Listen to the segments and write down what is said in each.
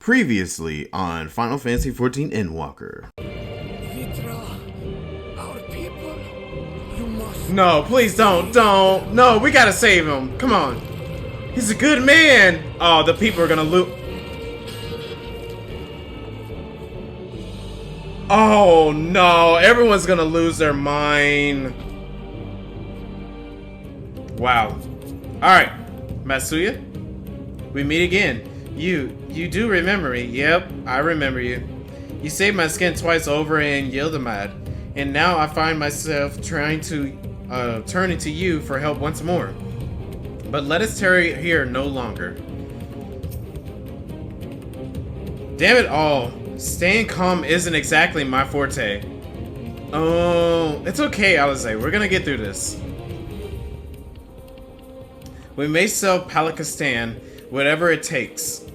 Previously on Final Fantasy XIV Endwalker. Vritra, our people, you must... No, please don't. No, we gotta save him. Come on. He's a good man. Oh, the people are gonna loot. Oh no, everyone's gonna lose their mind. Wow. Alright, Matsuya. We meet again. You do remember me. Yep, I remember you. You saved my skin twice over in Yildamad, and now I find myself trying to turn into you for help once more. But let us tarry here no longer. Damn it all. Staying calm isn't exactly my forte. Oh, it's okay, Alize. We're gonna get through this. We may sell Palaka, whatever it takes.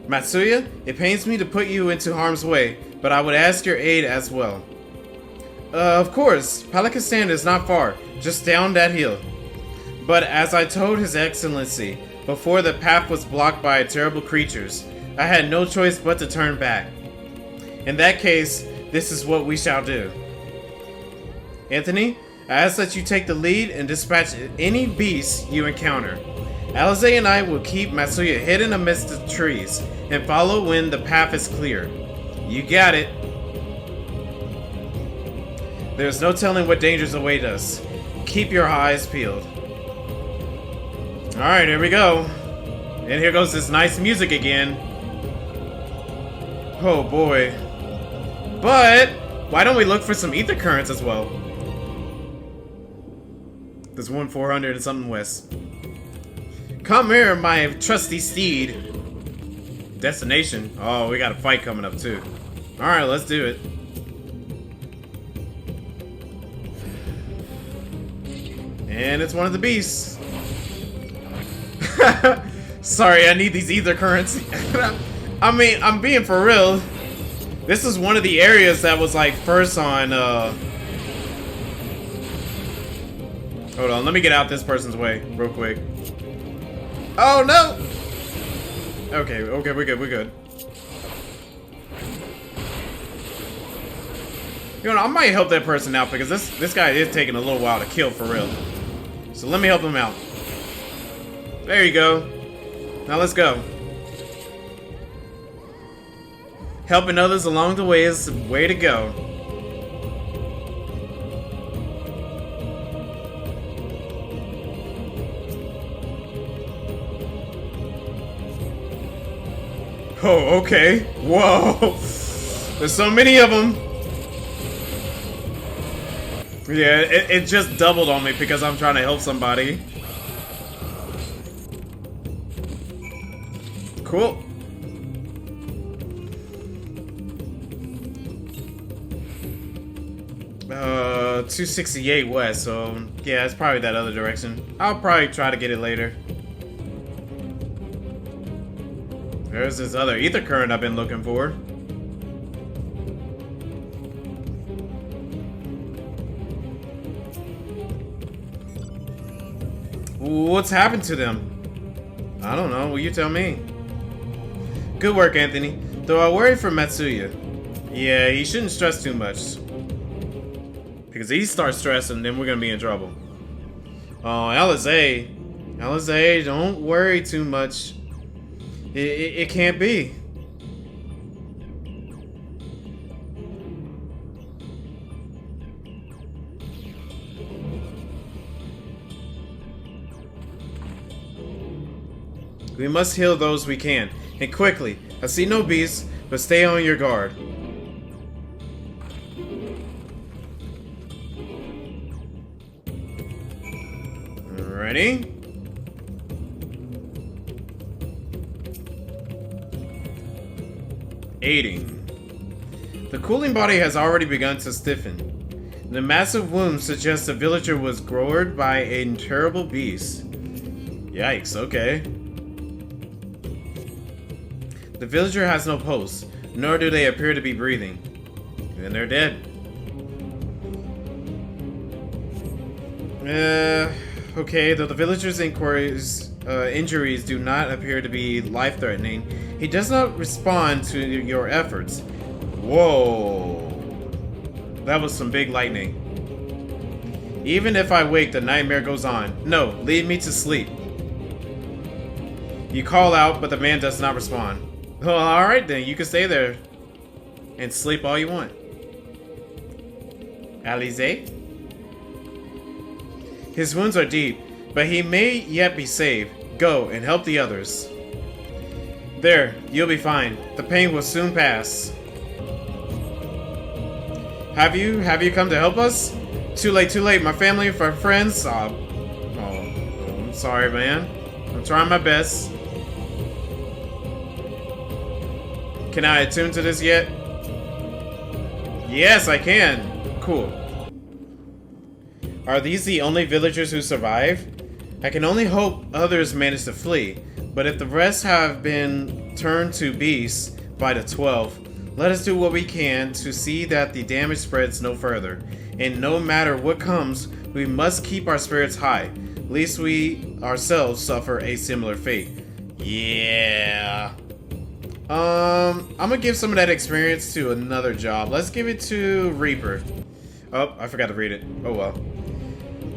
Matsuya, it pains me to put you into harm's way, but I would ask your aid as well. Of course, Palaka is not far, just down that hill. But as I told His Excellency, before the path was blocked by terrible creatures, I had no choice but to turn back. In that case, this is what we shall do. Anthony, I ask that you take the lead and dispatch any beasts you encounter. Alize and I will keep Matsuya hidden amidst the trees and follow when the path is clear. You got it. There's no telling what dangers await us. Keep your eyes peeled. Alright, here we go. And here goes this nice music again. Oh boy. But why don't we look for some ether currents as well? There's one 400 and something west. Come here, my trusty steed. Destination. Oh, we got a fight coming up too. Alright, let's do it. And it's one of the beasts. Sorry, I need these ether currents. I mean, I'm being for real. This is one of the areas that was like first on Hold on, let me get out this person's way real quick. Oh no! Okay, we're good. You know, I might help that person out because this guy is taking a little while to kill for real. So let me help him out. There you go. Now let's go. Helping others along the way is the way to go. Oh, okay. Whoa. There's so many of them. Yeah, it just doubled on me because I'm trying to help somebody. Cool. Uh, 268 west, so yeah, it's probably that other direction. I'll probably try to get it later. There's this other ether current I've been looking for. What's happened to them? I don't know. Will you tell me? Good work, Anthony. Though I worry for Matsuya. Yeah, he shouldn't stress too much. Because he starts stressing, then we're gonna be in trouble. Oh, Alize. Alize, don't worry too much. It can't be. We must heal those we can, and quickly. I see no beasts, but stay on your guard. Ready? Aiding. The cooling body has already begun to stiffen. The massive wound suggests the villager was gored by a terrible beast. Yikes, okay. The villager has no pulse, nor do they appear to be breathing. Then they're dead. Okay, though the villager's inquiries injuries do not appear to be life-threatening. He does not respond to your efforts. Whoa. That was some big lightning. Even if I wake, the nightmare goes on. No, leave me to sleep. You call out, but the man does not respond. Well, alright then, you can stay there and sleep all you want. Alize? His wounds are deep, but he may yet be saved. Go and help the others. There, you'll be fine. The pain will soon pass. Have you come to help us? Too late. My family, my friends. I'm sorry, man. I'm trying my best. Can I attune to this yet? Yes, I can. Cool. Are these the only villagers who survived? I can only hope others manage to flee, but if the rest have been turned to beasts by the 12, let us do what we can to see that the damage spreads no further. And no matter what comes, we must keep our spirits high, lest we ourselves suffer a similar fate. Yeah. I'm gonna give some of that experience to another job. Let's give it to Reaper. Oh, I forgot to read it. Oh well.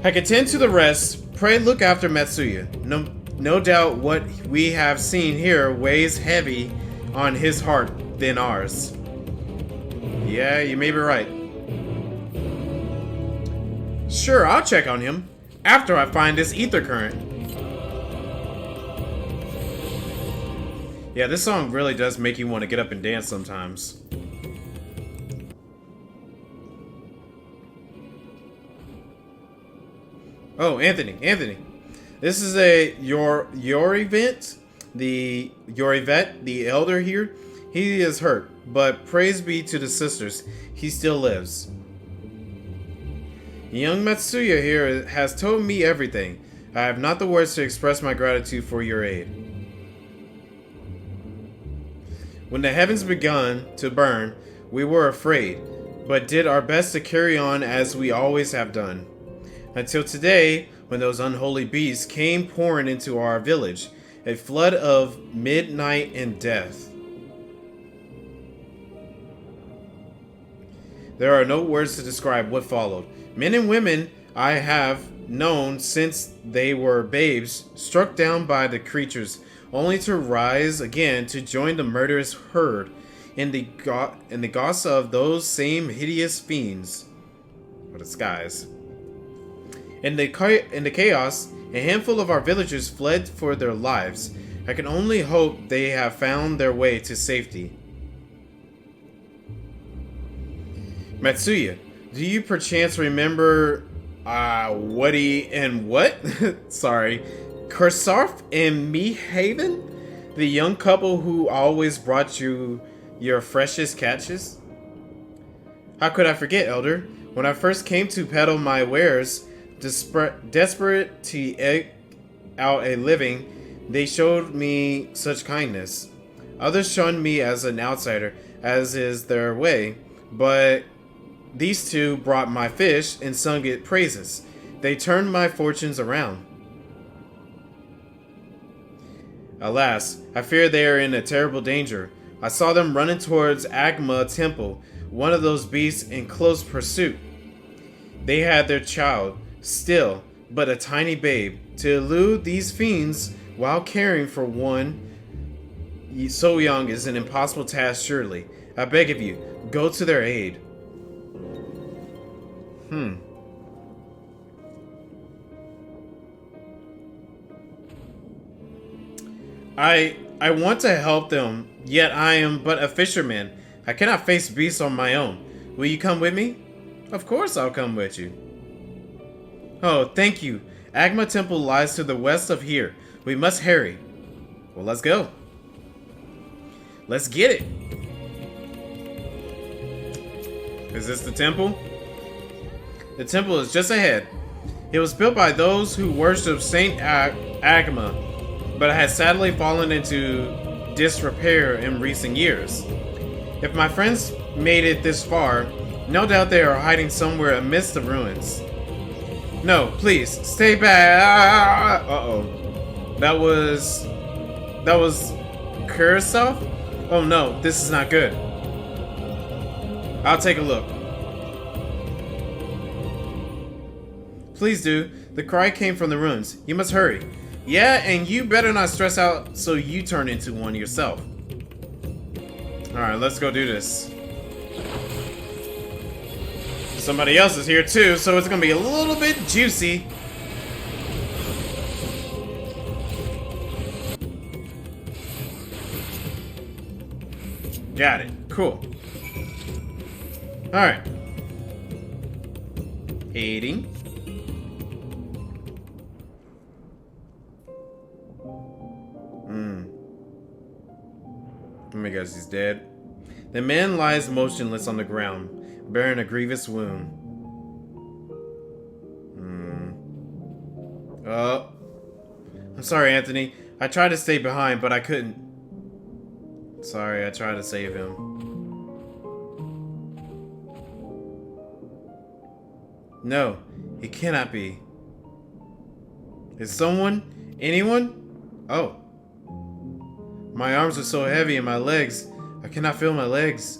I can tend to the rest. Pray look after Matsuya. No doubt what we have seen here weighs heavy on his heart than ours. Yeah, you may be right. Sure, I'll check on him after I find this ether current. Yeah, this song really does make you want to get up and dance sometimes. Oh, Anthony. This is your event. Your Yvette, the elder here, he is hurt, but praise be to the sisters, he still lives. Young Matsuya here has told me everything. I have not the words to express my gratitude for your aid. When the heavens begun to burn, we were afraid, but did our best to carry on as we always have done. Until today, when those unholy beasts came pouring into our village, a flood of midnight and death. There are no words to describe what followed. Men and women I have known since they were babes, struck down by the creatures, only to rise again to join the murderous herd in the ghosts of those same hideous fiends, or the skies. In the chaos, a handful of our villagers fled for their lives. I can only hope they have found their way to safety. Matsuya, do you perchance remember Woody and what? Sorry. Kursarf and Mehaven? The young couple who always brought you your freshest catches? How could I forget, Elder? When I first came to peddle my wares, desperate to eke out a living, they showed me such kindness. Others shunned me as an outsider, as is their way, but these two brought my fish and sung it praises. They turned my fortunes around. Alas, I fear they are in a terrible danger. I saw them running towards Agma Temple, one of those beasts in close pursuit. They had their child, still but a tiny babe, to elude these fiends while caring for one so young is an impossible task, surely. I beg of you, go to their aid. I want to help them, yet I am but a fisherman. I cannot face beasts on my own. Will you come with me? Of course I'll come with you. Oh, thank you. Agma Temple lies to the west of here. We must hurry. Well, let's go. Let's get it. Is this the temple? The temple is just ahead. It was built by those who worship Saint Agma, but it has sadly fallen into disrepair in recent years. If my friends made it this far, no doubt they are hiding somewhere amidst the ruins. No, please, stay back. Uh-oh. That was Purusa? Oh no, this is not good. I'll take a look. Please do. The cry came from the ruins. You must hurry. Yeah, and you better not stress out so you turn into one yourself. Alright, let's go do this. Somebody else is here too, so it's gonna be a little bit juicy. Got it. Cool. Alright. Aiding. Let me guess, he's dead. The man lies motionless on the ground, bearing a grievous wound. I'm sorry, Anthony. I tried to stay behind, but I couldn't. Sorry, I tried to save him. No, it cannot be. Is someone? Anyone? Oh. My arms are so heavy and my legs. I cannot feel my legs.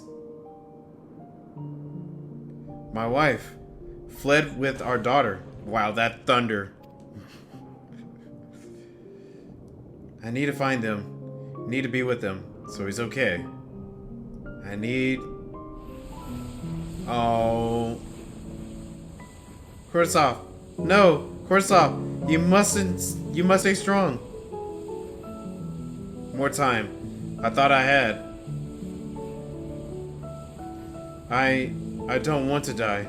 My wife fled with our daughter. Wow, that thunder. I need to find them. Need to be with them. So he's okay. I need... Oh... Kurosawa. No! Kurosawa! You must stay strong. More time. I thought I had. I don't want to die.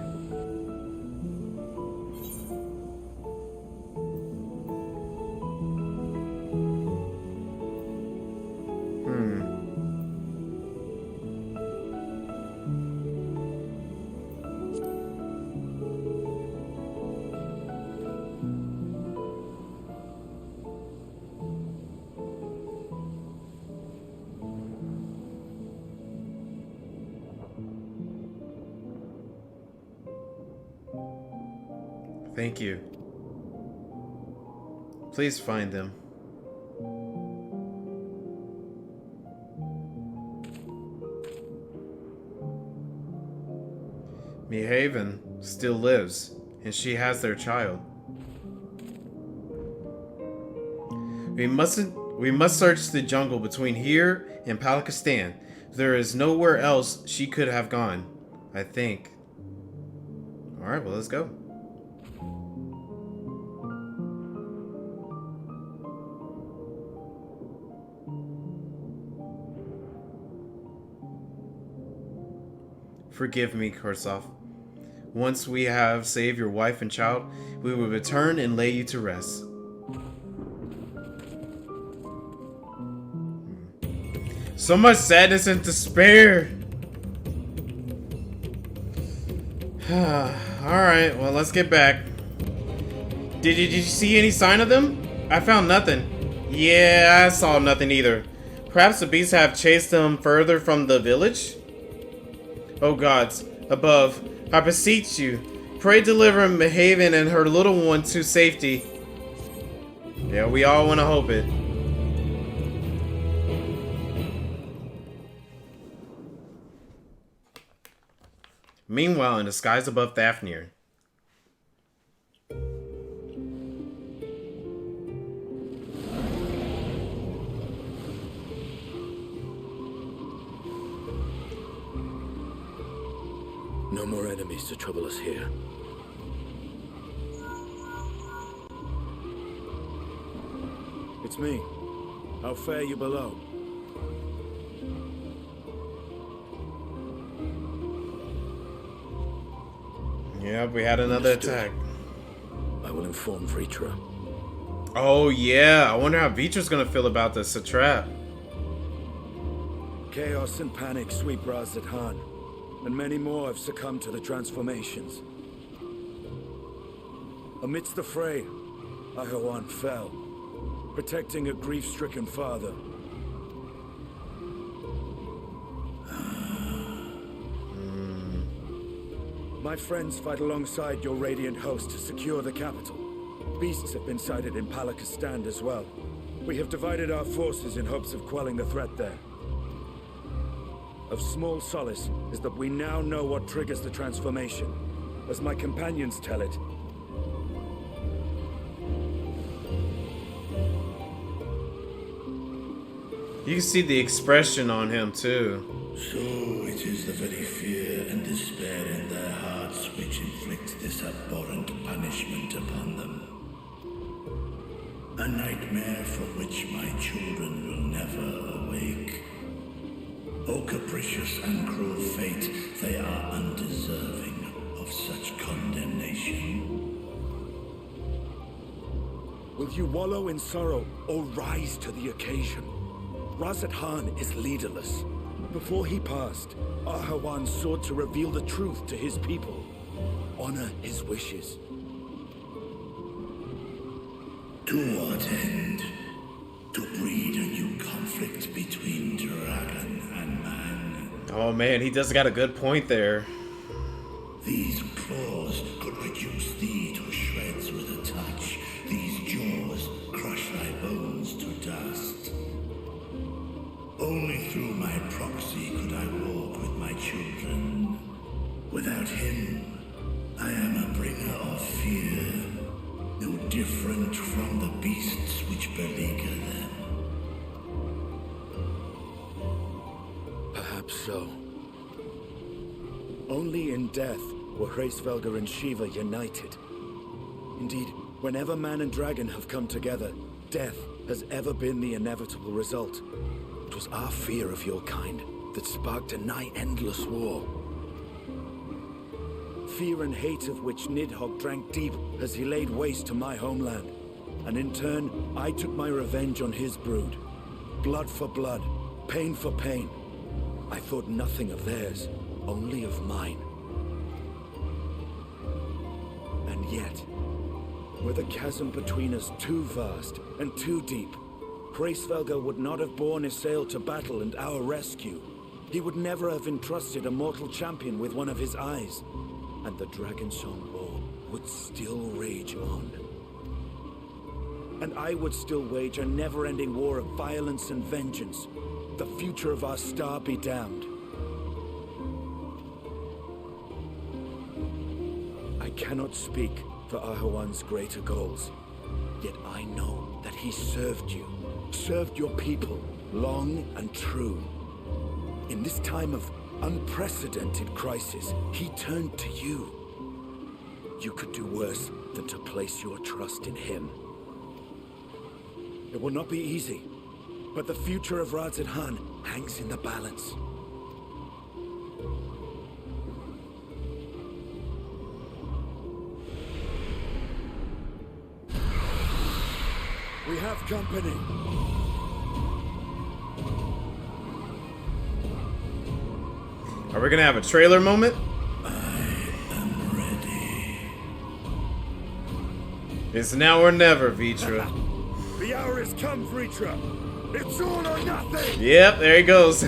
Thank you. Please find them. Mihaven still lives, and she has their child. We must search the jungle between here and Palaka. There is nowhere else she could have gone, I think. Alright, well, let's go. Forgive me, Kurosawa. Once we have saved your wife and child, we will return and lay you to rest. So much sadness and despair. Alright, well, let's get back. Did you see any sign of them? I found nothing. Yeah, I saw nothing either. Perhaps the beasts have chased them further from the village? O gods, above, I beseech you, pray deliver Mihaven and her little one to safety. Yeah, we all want to hope it. Meanwhile, in the skies above Fafnir. No more enemies to trouble us here. It's me. How fare you below? Yep, we had another attack. I will inform Vritra. Oh yeah, I wonder how Vritra's gonna feel about this. It's a trap. Chaos and panic sweep Raz-at-Han, and many more have succumbed to the transformations. Amidst the fray, Ahawan fell, protecting a grief-stricken father. My friends fight alongside your radiant host to secure the capital. Beasts have been sighted in Palaka as well. We have divided our forces in hopes of quelling the threat there. Of small solace is that we now know what triggers the transformation. As my companions tell it, you can see the expression on him too. So it is the very fear and despair in their hearts which inflict this abhorrent punishment upon them. A nightmare from which my children will never awake. O capricious and cruel fate, they are undeserving of such condemnation. will you wallow in sorrow or rise to the occasion? Razat Khan is leaderless. Before he passed, Ahawan sought to reveal the truth to his people. Honor his wishes. To what end? To breed a new conflict between dragon and man. Oh man, he does got a good point there. These claws could reduce thee to shreds with a touch. These jaws crush thy bones to dust. Only through my proxy could I walk with my children. Without him, I am a bringer of fear, no different from the beasts which beleaguer them. Perhaps so. Only in death were Hraesvelgr and Shiva united. Indeed, whenever man and dragon have come together, death has ever been the inevitable result. It was our fear of your kind that sparked a nigh-endless war. Fear and hate of which Nidhogg drank deep as he laid waste to my homeland. And in turn, I took my revenge on his brood. Blood for blood, pain for pain. I thought nothing of theirs, only of mine. And yet, were the chasm between us too vast and too deep, Hraesvelgr would not have borne Isael to battle and our rescue. He would never have entrusted a mortal champion with one of his eyes. And the Dragonsong War would still rage on. And I would still wage a never-ending war of violence and vengeance. The future of our star be damned. I cannot speak for Ahawan's greater goals, yet I know that he served you, served your people, long and true. In this time of unprecedented crisis, he turned to you. You could do worse than to place your trust in him. It will not be easy, but the future of Razat Khan hangs in the balance. We have company. Are we gonna have a trailer moment? I am ready. It's now or never, Vritra. The hour has come, Vritra. It's all or nothing. Yep, there he goes.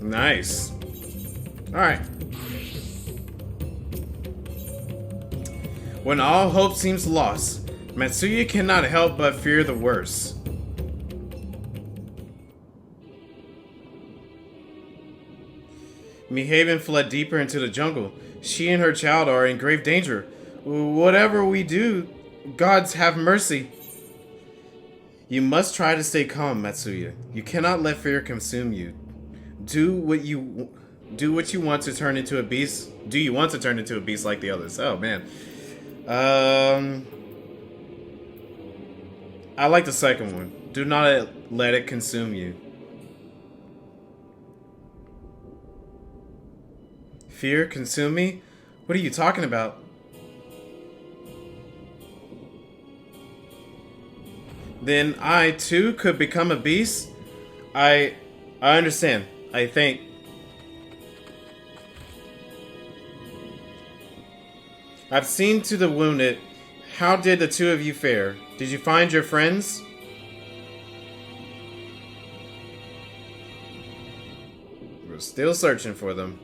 Nice. Alright. When all hope seems lost, Matsuya cannot help but fear the worst. Mihaven fled deeper into the jungle. She and her child are in grave danger. Whatever we do, gods have mercy. You must try to stay calm, Matsuya. You cannot let fear consume you. Do what you want to turn into a beast. Do you want to turn into a beast like the others? Oh man. I like the second one. Do not let it consume you. Fear consume me? What are you talking about? Then I too could become a beast? I understand. I think. I've seen to the wounded. How did the two of you fare? Did you find your friends? We're still searching for them.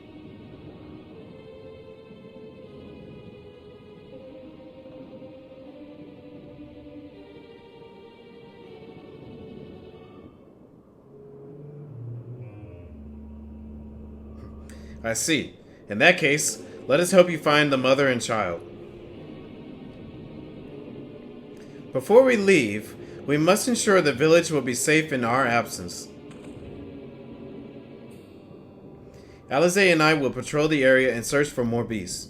I see. In that case, let us help you find the mother and child. Before we leave, we must ensure the village will be safe in our absence. Alize and I will patrol the area and search for more beasts.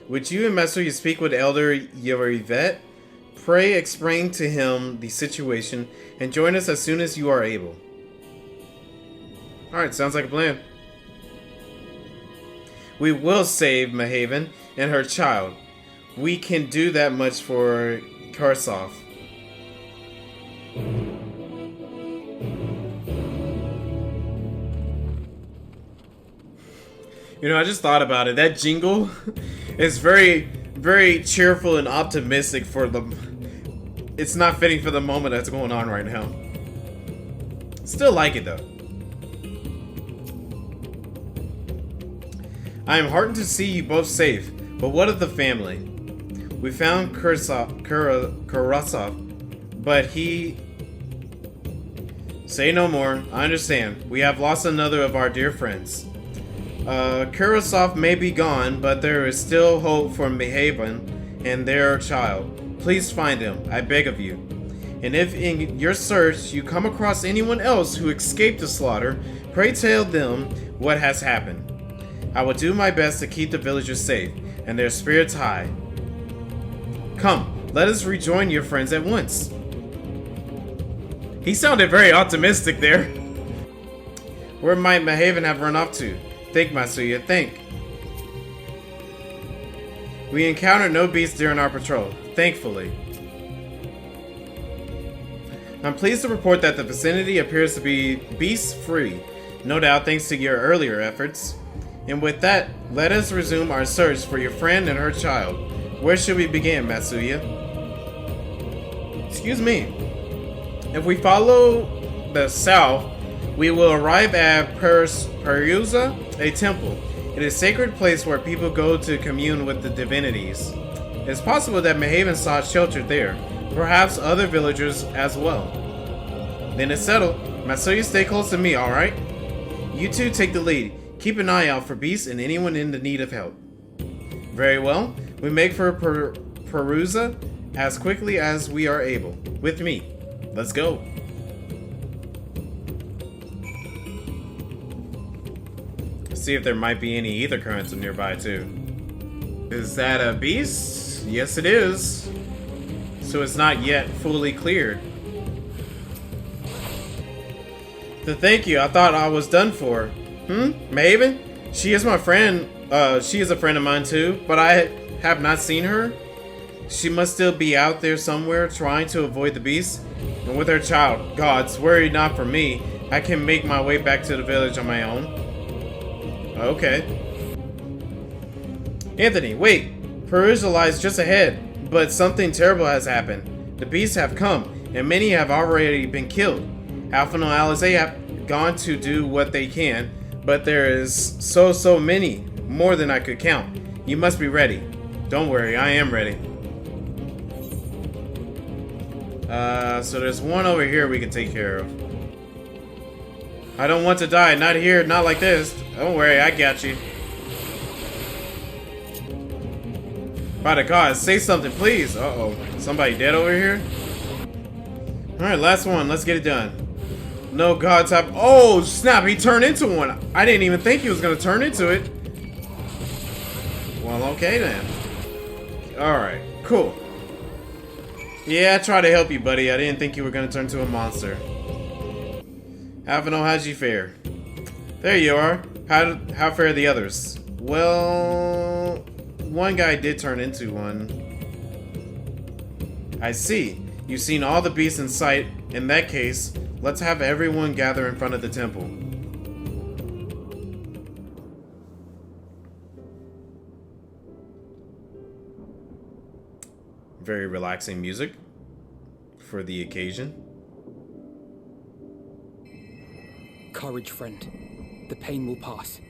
Would you and Matsuya speak with Elder Yorivet? Pray explain to him the situation and join us as soon as you are able. Alright, sounds like a plan. We will save Mahaven and her child. We can do that much for Karsov. You know, I just thought about it. That jingle is very, very cheerful and optimistic for the... It's not fitting for the moment that's going on right now. Still like it, though. I am heartened to see you both safe, but what of the family? We found Karasov, but he... Say no more. I understand. We have lost another of our dear friends. Kurasov may be gone, but there is still hope for Mahaven and their child. Please find him, I beg of you. And if in your search you come across anyone else who escaped the slaughter, pray tell them what has happened. I will do my best to keep the villagers safe and their spirits high. Come, let us rejoin your friends at once. He sounded very optimistic there. Where might Mahaven have run off to? Think, Matsuya, think. We encountered no beasts during our patrol, thankfully. I'm pleased to report that the vicinity appears to be beast-free, no doubt thanks to your earlier efforts. And with that, let us resume our search for your friend and her child. Where should we begin, Matsuya? Excuse me. If we follow the south, we will arrive at Purusa, a temple. It is a sacred place where people go to commune with the divinities. It is possible that Mahaven sought shelter there, perhaps other villagers as well. Then it's settled. Matsuya, stay close to me, alright? You two take the lead. Keep an eye out for beasts and anyone in the need of help. Very well. We make for Purusa as quickly as we are able. With me. Let's go. See if there might be any ether currents nearby too. Is that a beast? Yes it is. So it's not yet fully cleared. Thank you, I thought I was done for. Mahaven? She is my friend. She is a friend of mine too, but I have not seen her. She must still be out there somewhere trying to avoid the beast. And with her child, gods, worry not for me. I can make my way back to the village on my own. Okay. Anthony, wait. Purusa lies just ahead, but something terrible has happened. The beasts have come, and many have already been killed. Alpha and Alize have gone to do what they can, but there is so many, more than I could count. You must be ready. Don't worry, I am ready. So there's one over here we can take care of. I don't want to die, not here, not like this. Don't worry, I got you. By the gods, say something, please. Uh-oh, somebody dead over here? Alright, last one, let's get it done. No gods have... Oh, snap, he turned into one. I didn't even think he was going to turn into it. Well, okay then. Alright, cool. Yeah, I tried to help you, buddy. I didn't think you were going to turn into a monster. Avano, how'd you fare? There you are. How fare the others? Well, one guy did turn into one. I see. You've seen all the beasts in sight. In that case, let's have everyone gather in front of the temple. Very relaxing music for the occasion. Courage, friend. The pain will pass.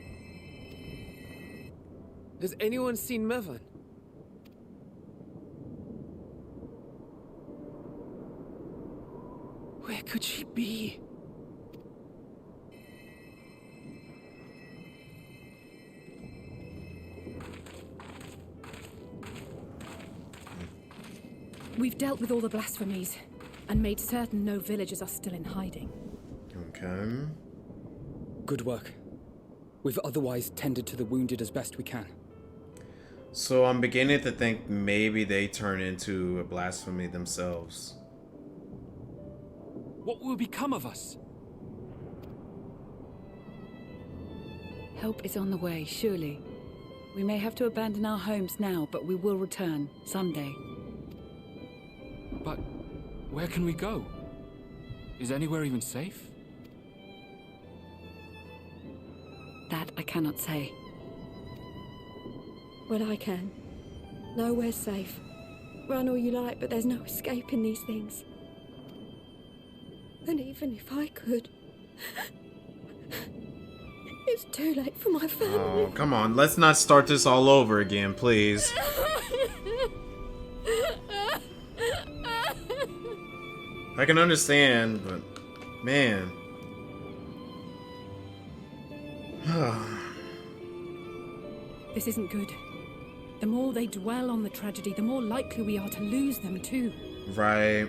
Has anyone seen Mervan? Where could she be? We've dealt with all the blasphemies and made certain no villagers are still in hiding. Okay. Good work. We've otherwise tended to the wounded as best we can. So I'm beginning to think maybe they turn into a blasphemy themselves. What will become of us? Help is on the way, surely. We may have to abandon our homes now, but we will return someday. But where can we go? Is anywhere even safe? That I cannot say. Well, I can. Nowhere's safe. Run all you like, but there's no escaping these things. And even if I could, it's too late for my family. Oh, come on. Let's not start this all over again, please. I can understand, but man. This isn't good. The more they dwell on the tragedy, the more likely we are to lose them too. Right.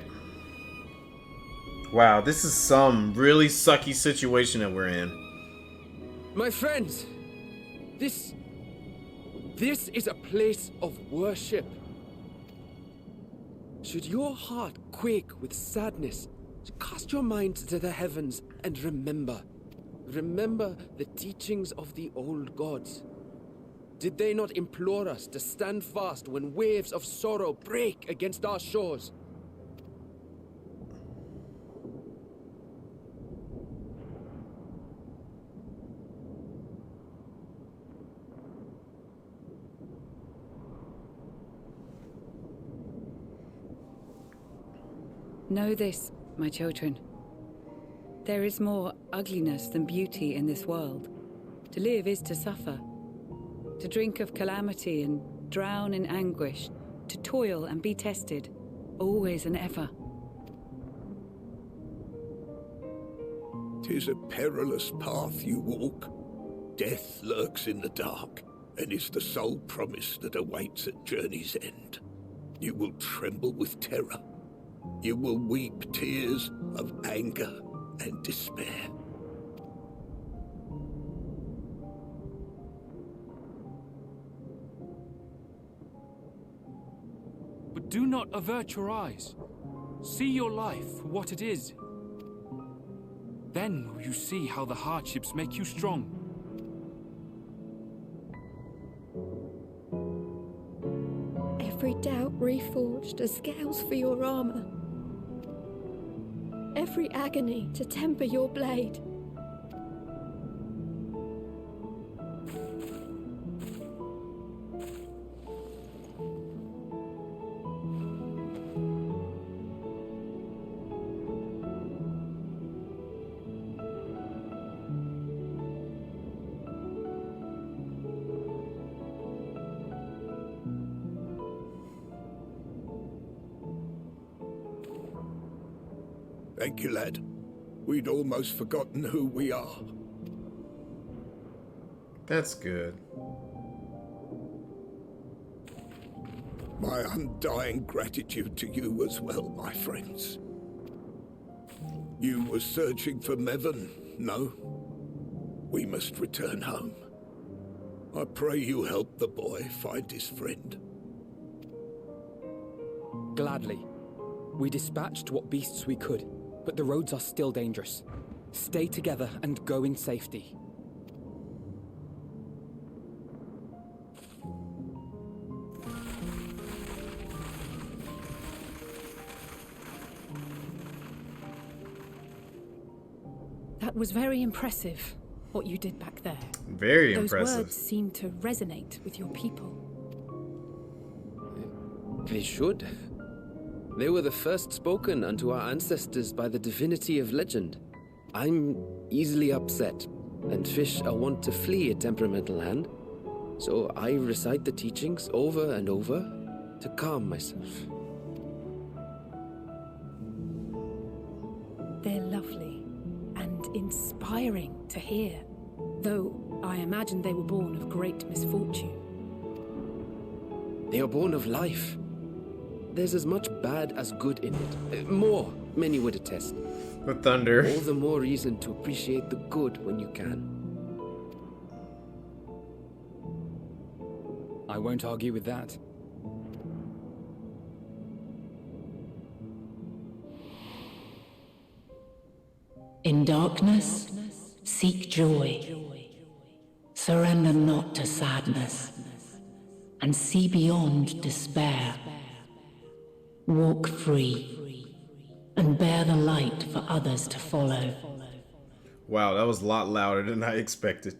Wow, this is some really sucky situation that we're in. My friends, this is a place of worship. Should your heart quake with sadness, cast your mind to the heavens and remember the teachings of the old gods. Did they not implore us to stand fast when waves of sorrow break against our shores? Know this, my children. There is more ugliness than beauty in this world. To live is to suffer. To drink of calamity and drown in anguish. To toil and be tested, always and ever. 'Tis a perilous path you walk. Death lurks in the dark, and is the sole promise that awaits at journey's end. You will tremble with terror. You will weep tears of anger and despair. But do not avert your eyes. See your life for what it is. Then will you see how the hardships make you strong. Every doubt reforged as scales for your armor. Every agony to temper your blade. Thank you, lad. We'd almost forgotten who we are. That's good. My undying gratitude to you as well, my friends. You were searching for Mevon, no? We must return home. I pray you help the boy find his friend. Gladly. We dispatched what beasts we could, but the roads are still dangerous. Stay together and go in safety. That was very impressive, what you did back there. Very Those impressive. words seem to resonate with your people. They should. They were the first spoken unto our ancestors by the divinity of legend. I'm easily upset, and fish are wont to flee a temperamental hand, so I recite the teachings over and over to calm myself. They're lovely and inspiring to hear, though I imagine they were born of great misfortune. They are born of life. there's as much bad as good in it. More, many would attest. The thunder. All the more reason to appreciate the good when you can. I won't argue with that. In darkness, seek joy. Surrender not to sadness, and see beyond despair. Walk free, and bear the light for others to follow. Wow, that was a lot louder than I expected.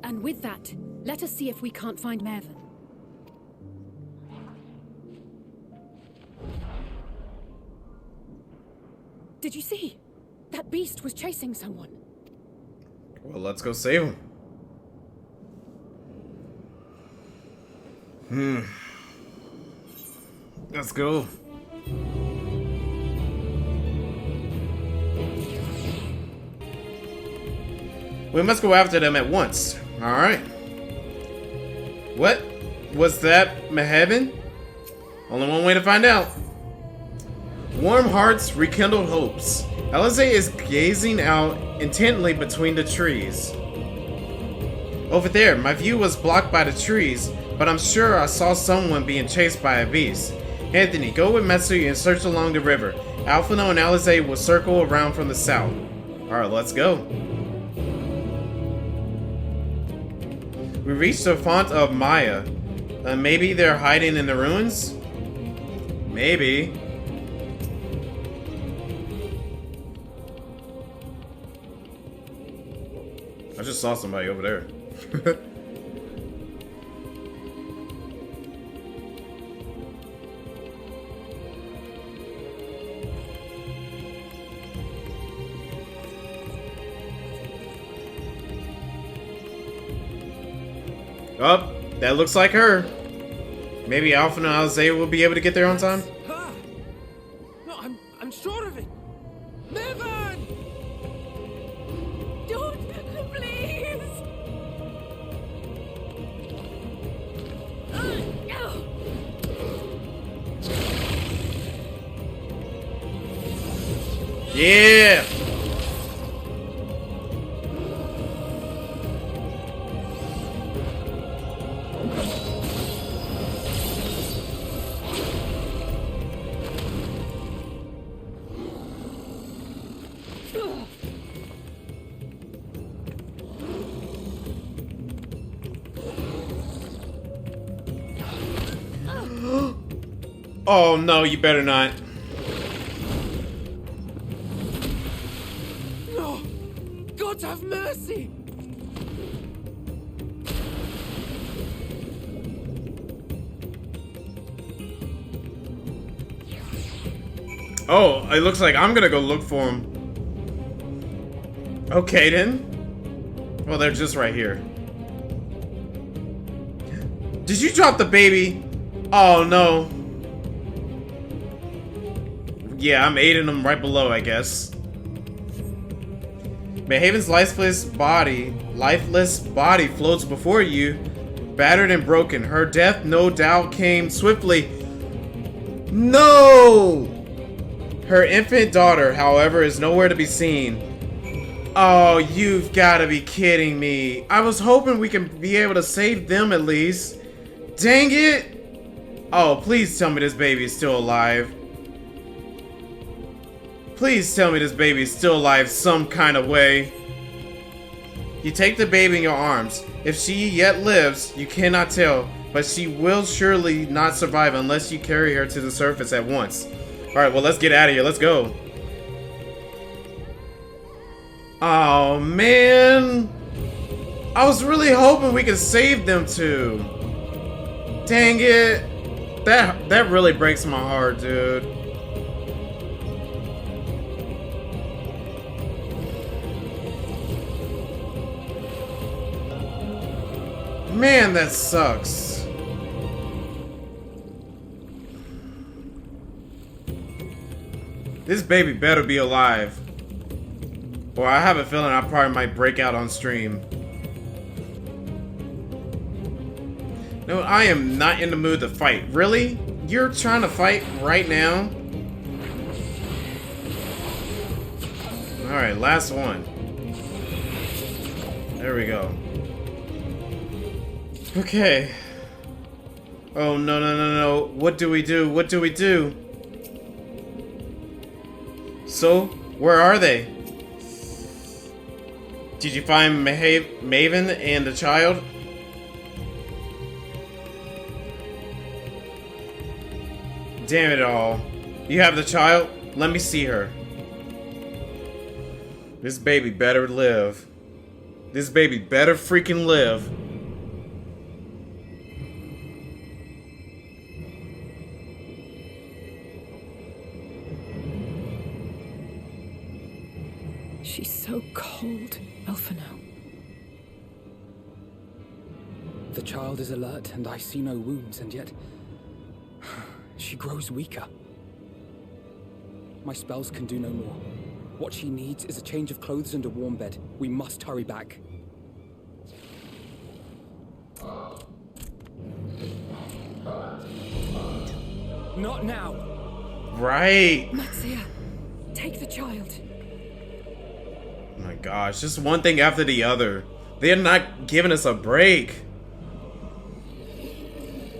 And with that, let us see if we can't find Mervyn. Did you see? That beast was chasing someone. Well, let's go save him. Let's go. We must go after them at once. Alright. What? Was that Meheven? Only one way to find out. Warm hearts, rekindled hopes. Alize is gazing out intently between the trees. Over there, my view was blocked by the trees, but I'm sure I saw someone being chased by a beast. Anthony, go with Matsuya and search along the river. Alphino and Alize will circle around from the south. Alright, let's go. We reached the font of Maya. Maybe they're hiding in the ruins? Maybe. I just saw somebody over there. Oh, that looks like her. Maybe Alpha and Alize will be able to get there on time. Her! No, I'm sure of it. Mervyn! Don't, please! Yeah! Oh no, you better not. No! God have mercy! Oh, it looks like I'm gonna go look for him. Okay then. Well, they're just right here. Did you drop the baby? Oh no. Yeah, I'm aiding them right below, I guess. Mehaven's lifeless body floats before you, battered and broken. Her death no doubt came swiftly. No! Her infant daughter, however, is nowhere to be seen. Oh, you've got to be kidding me. I was hoping we can be able to save them at least. Dang it! Oh, please tell me this baby is still alive. Please tell me this baby is still alive some kind of way. You take the baby in your arms. If she yet lives, you cannot tell, but she will surely not survive unless you carry her to the surface at once. Alright, well, let's get out of here. Let's go. Oh, man. I was really hoping we could save them two. Dang it. That really breaks my heart, dude. Man, that sucks. This baby better be alive. Or I have a feeling I probably might break out on stream. No, I am not in the mood to fight. Really? You're trying to fight right now? Alright, last one. There we go. Okay. Oh, no, no, no, no. What do we do? What do we do? So, where are they? Did you find Maven and the child? Damn it all. You have the child? Let me see her. This baby better live. This baby better freaking live. She's so cold, Elfino. The child is alert, and I see no wounds, and yet she grows weaker. My spells can do no more. What she needs is a change of clothes and a warm bed. We must hurry back. Not now! Right! Matsuya, take the child. Oh my gosh, just one thing after the other. They're not giving us a break.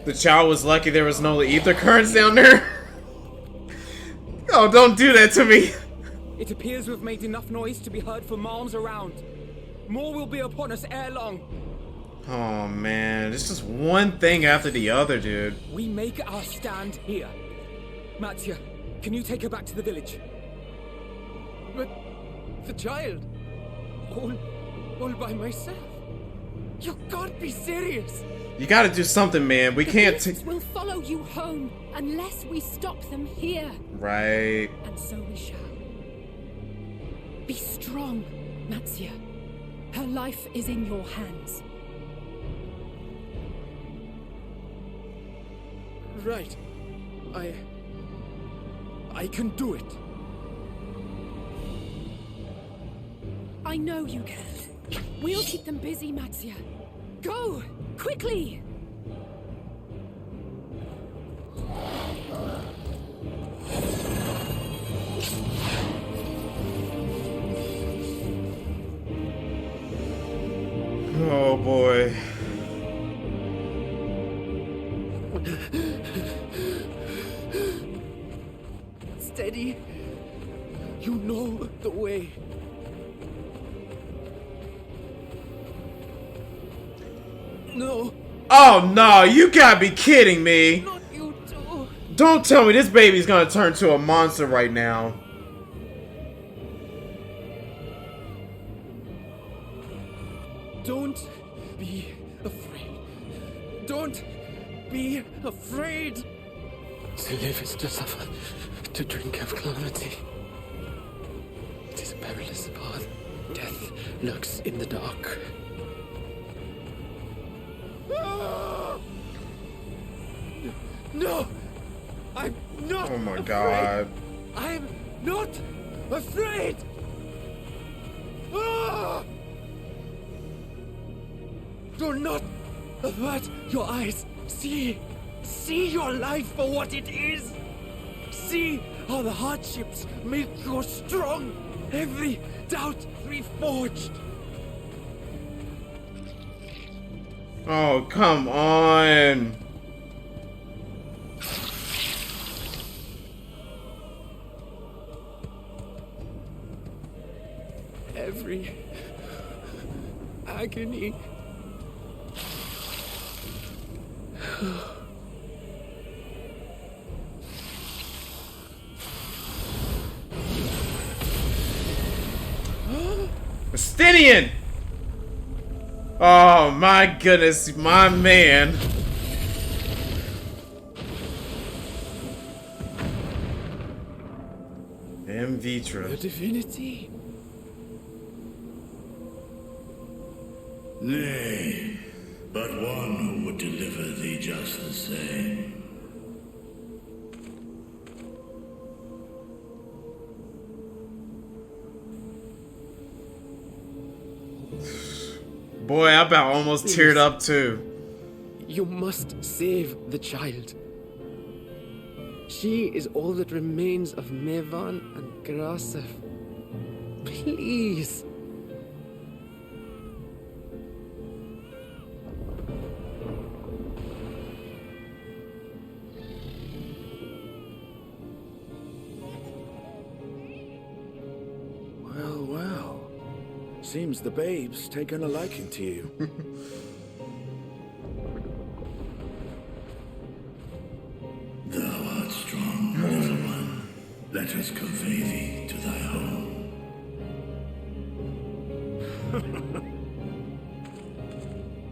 The child was lucky there was no ether currents down there. Oh, don't do that to me. It appears we've made enough noise to be heard for miles around. More will be upon us ere long. Oh man, it's just one thing after the other, dude. We make our stand here. Matsuya, can you take her back to the village? But the child, all by myself. You can't be serious. You gotta do something, man. We can't The beasts will follow you home unless we stop them here. Right. And so we shall. Be strong, Matsuya. Her life is in your hands. Right. I can do it. I know you can. We'll keep them busy, Matsuya. Go! Quickly! Oh boy. Steady. You know the way. No. Oh no, you gotta be kidding me. Not you too. Don't tell me this baby's gonna turn to a monster right now. Don't be afraid. Don't be afraid. To live is to suffer, to drink of calamity. It is a perilous path. Death lurks in the dark. No! I'm not Oh my afraid. god. I'm not afraid! Ah! Do not avert your eyes. See your life for what it is. See how the hardships make you strong. Every doubt reforged. Oh, come on. Every agony. Justinian! Oh my goodness, my man. Vritra. The divinity. Nay, but one who would deliver thee just the same. Boy, I about almost teared up too. You must save the child. She is all that remains of Mevan and Grasef. Please. Well, well. Seems the babe's taken a liking to you. Thou art strong, little one. Let us convey thee to thy home.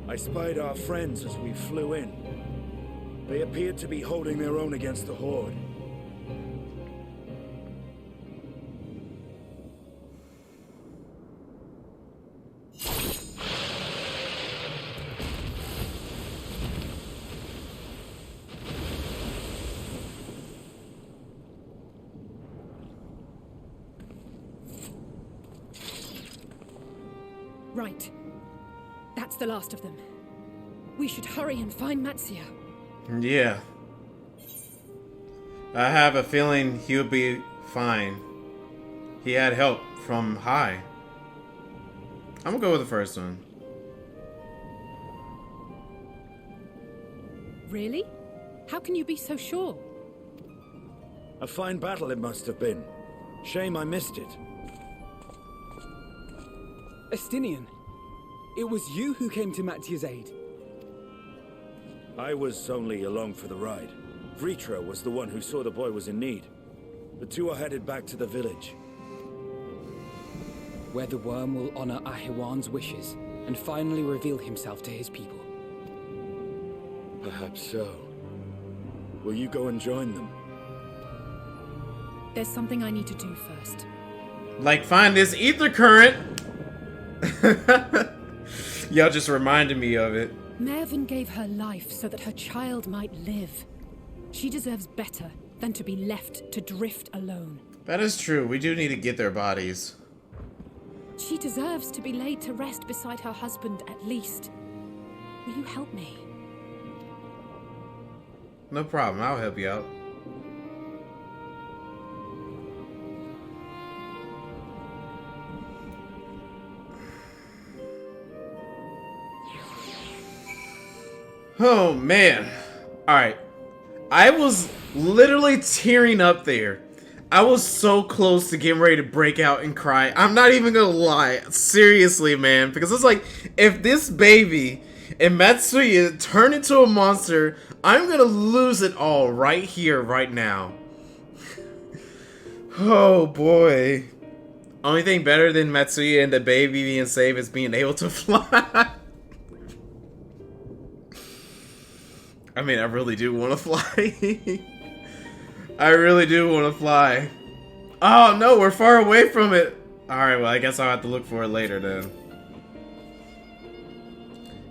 I spied our friends as we flew in. They appeared to be holding their own against the Horde. Right. That's the last of them. We should hurry and find Matsuya. Yeah. I have a feeling he'll be fine. He had help from High. I'm gonna go with the first one. Really? How can you be so sure? A fine battle it must have been. Shame I missed it. Estinian, it was you who came to Matsuya's aid. I was only along for the ride. Vritra was the one who saw the boy was in need. The two are headed back to the village. Where the worm will honor Ahiwan's wishes and finally reveal himself to his people. Perhaps so. Will you go and join them? There's something I need to do first. Like find this ether current. Y'all just reminded me of it. Mervyn gave her life so that her child might live. She deserves better than to be left to drift alone. That is true. We do need to get their bodies. She deserves to be laid to rest beside her husband at least. Will you help me? No problem. I'll help you out. Oh, man. Alright. I was literally tearing up there. I was so close to getting ready to break out and cry. I'm not even gonna lie. Seriously, man. Because it's like, if this baby and Matsuya turn into a monster, I'm gonna lose it all right here, right now. Oh, boy. Only thing better than Matsuya and the baby being saved is being able to fly. I mean, I really do want to fly. I really do want to fly. Oh, no, we're far away from it. Alright, well, I guess I'll have to look for it later, then.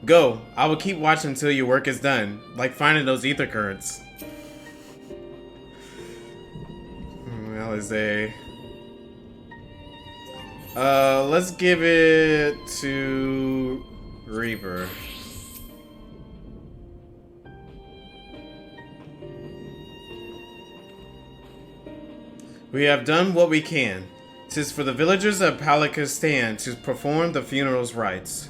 Go. I will keep watching until your work is done. Like finding those ether currents. Well, is a... let's give it to Reaper. We have done what we can. 'Tis for the villagers of Palaka stand to perform the funeral's rites.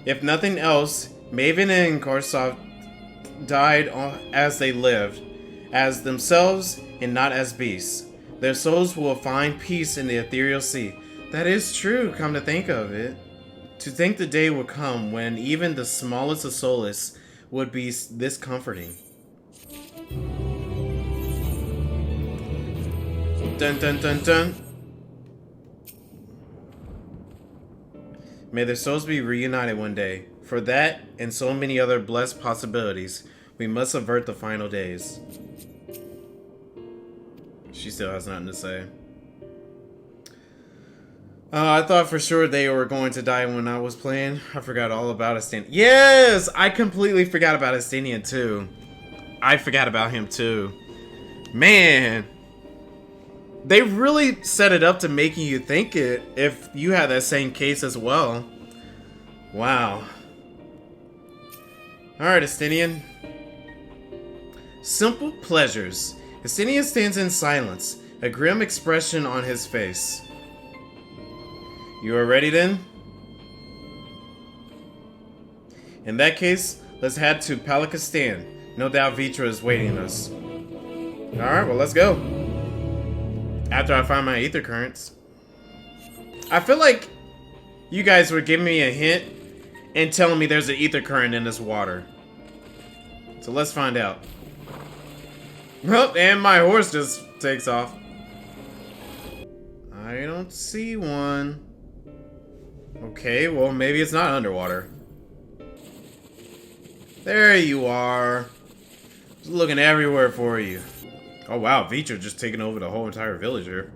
If nothing else, Maven and Korsov died as they lived, as themselves and not as beasts. Their souls will find peace in the ethereal sea. That is true, come to think of it. To think the day will come when even the smallest of soulless would be this comforting. Dun dun dun dun. May their souls be reunited one day. For that, and so many other blessed possibilities, we must avert the final days. She still has nothing to say. I thought for sure they were going to die when I was playing. I forgot all about Estinian. Yes! I completely forgot about Estinian too. I forgot about him too. Man! They really set it up to making you think it if you had that same case as well. Wow. Alright, Estinian. Simple pleasures. Estinian stands in silence, a grim expression on his face. You are ready then? In that case, let's head to Palaka Stand. No doubt Vritra is waiting us. Alright, well let's go. After I find my ether currents. I feel like you guys were giving me a hint and telling me there's an ether current in this water. So let's find out. Oh, and my horse just takes off. I don't see one. Okay, well maybe it's not underwater. There you are. Just looking everywhere for you. Oh wow, Vritra just taking over the whole entire village here.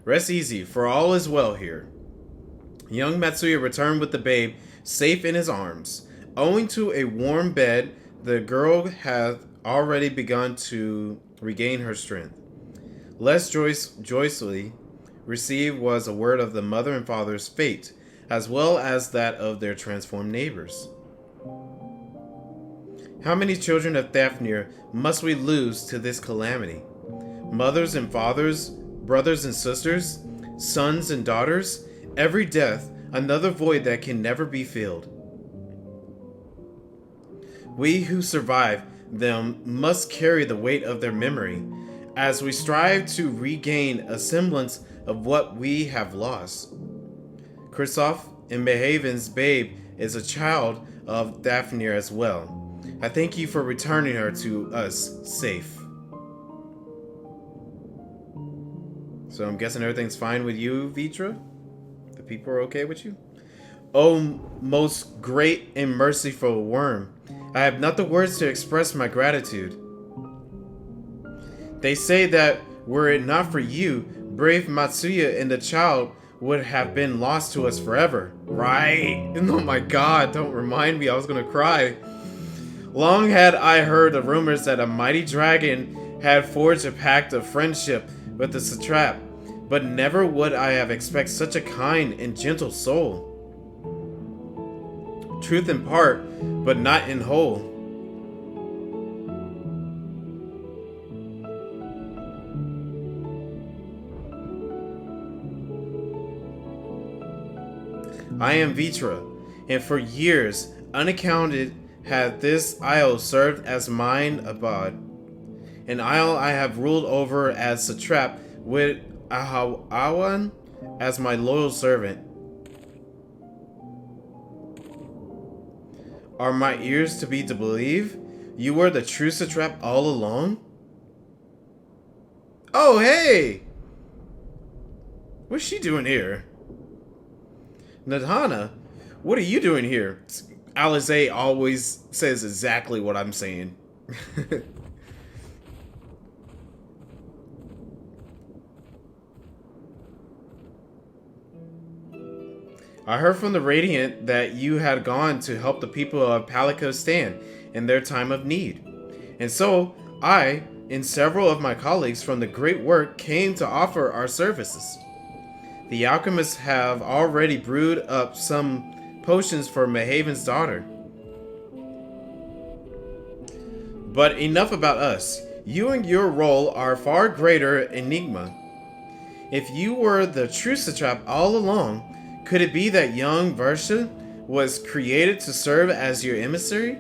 Rest easy, for all is well here. Young Matsuya returned with the babe safe in his arms. Owing to a warm bed, the girl had already begun to regain her strength. Less joyously received was a word of the mother and father's fate, as well as that of their transformed neighbors. How many children of Fafnir must we lose to this calamity? Mothers and fathers, brothers and sisters, sons and daughters, every death, another void that can never be filled. We who survive them must carry the weight of their memory as we strive to regain a semblance of what we have lost. Kristoff and Behaven's babe is a child of Fafnir as well. I thank you for returning her to us safe. So I'm guessing everything's fine with you, Vritra? The people are okay with you? Oh, most great and merciful worm, I have not the words to express my gratitude. They say that were it not for you, brave Matsuya and the child would have been lost to us forever. Right? Oh my god, don't remind me, I was gonna cry. Long had I heard the rumors that a mighty dragon had forged a pact of friendship with the satrap, but never would I have expected such a kind and gentle soul. Truth in part, but not in whole. I am Vritra, and for years, unaccounted, had this isle served as mine abode. An isle I have ruled over as satrap, with Ahawan as my loyal servant. Are my ears to be to believe? You were the true satrap all along? Oh, hey! What's she doing here? Nadhana, what are you doing here? Alize always says exactly what I'm saying. I heard from the Radiant that you had gone to help the people of Palaka Stand in their time of need. And so, I and several of my colleagues from the Great Work came to offer our services. The alchemists have already brewed up some potions for Mahaven's daughter. But enough about us. You and your role are far greater enigma. If you were the true satrap all along, could it be that young Vritra was created to serve as your emissary?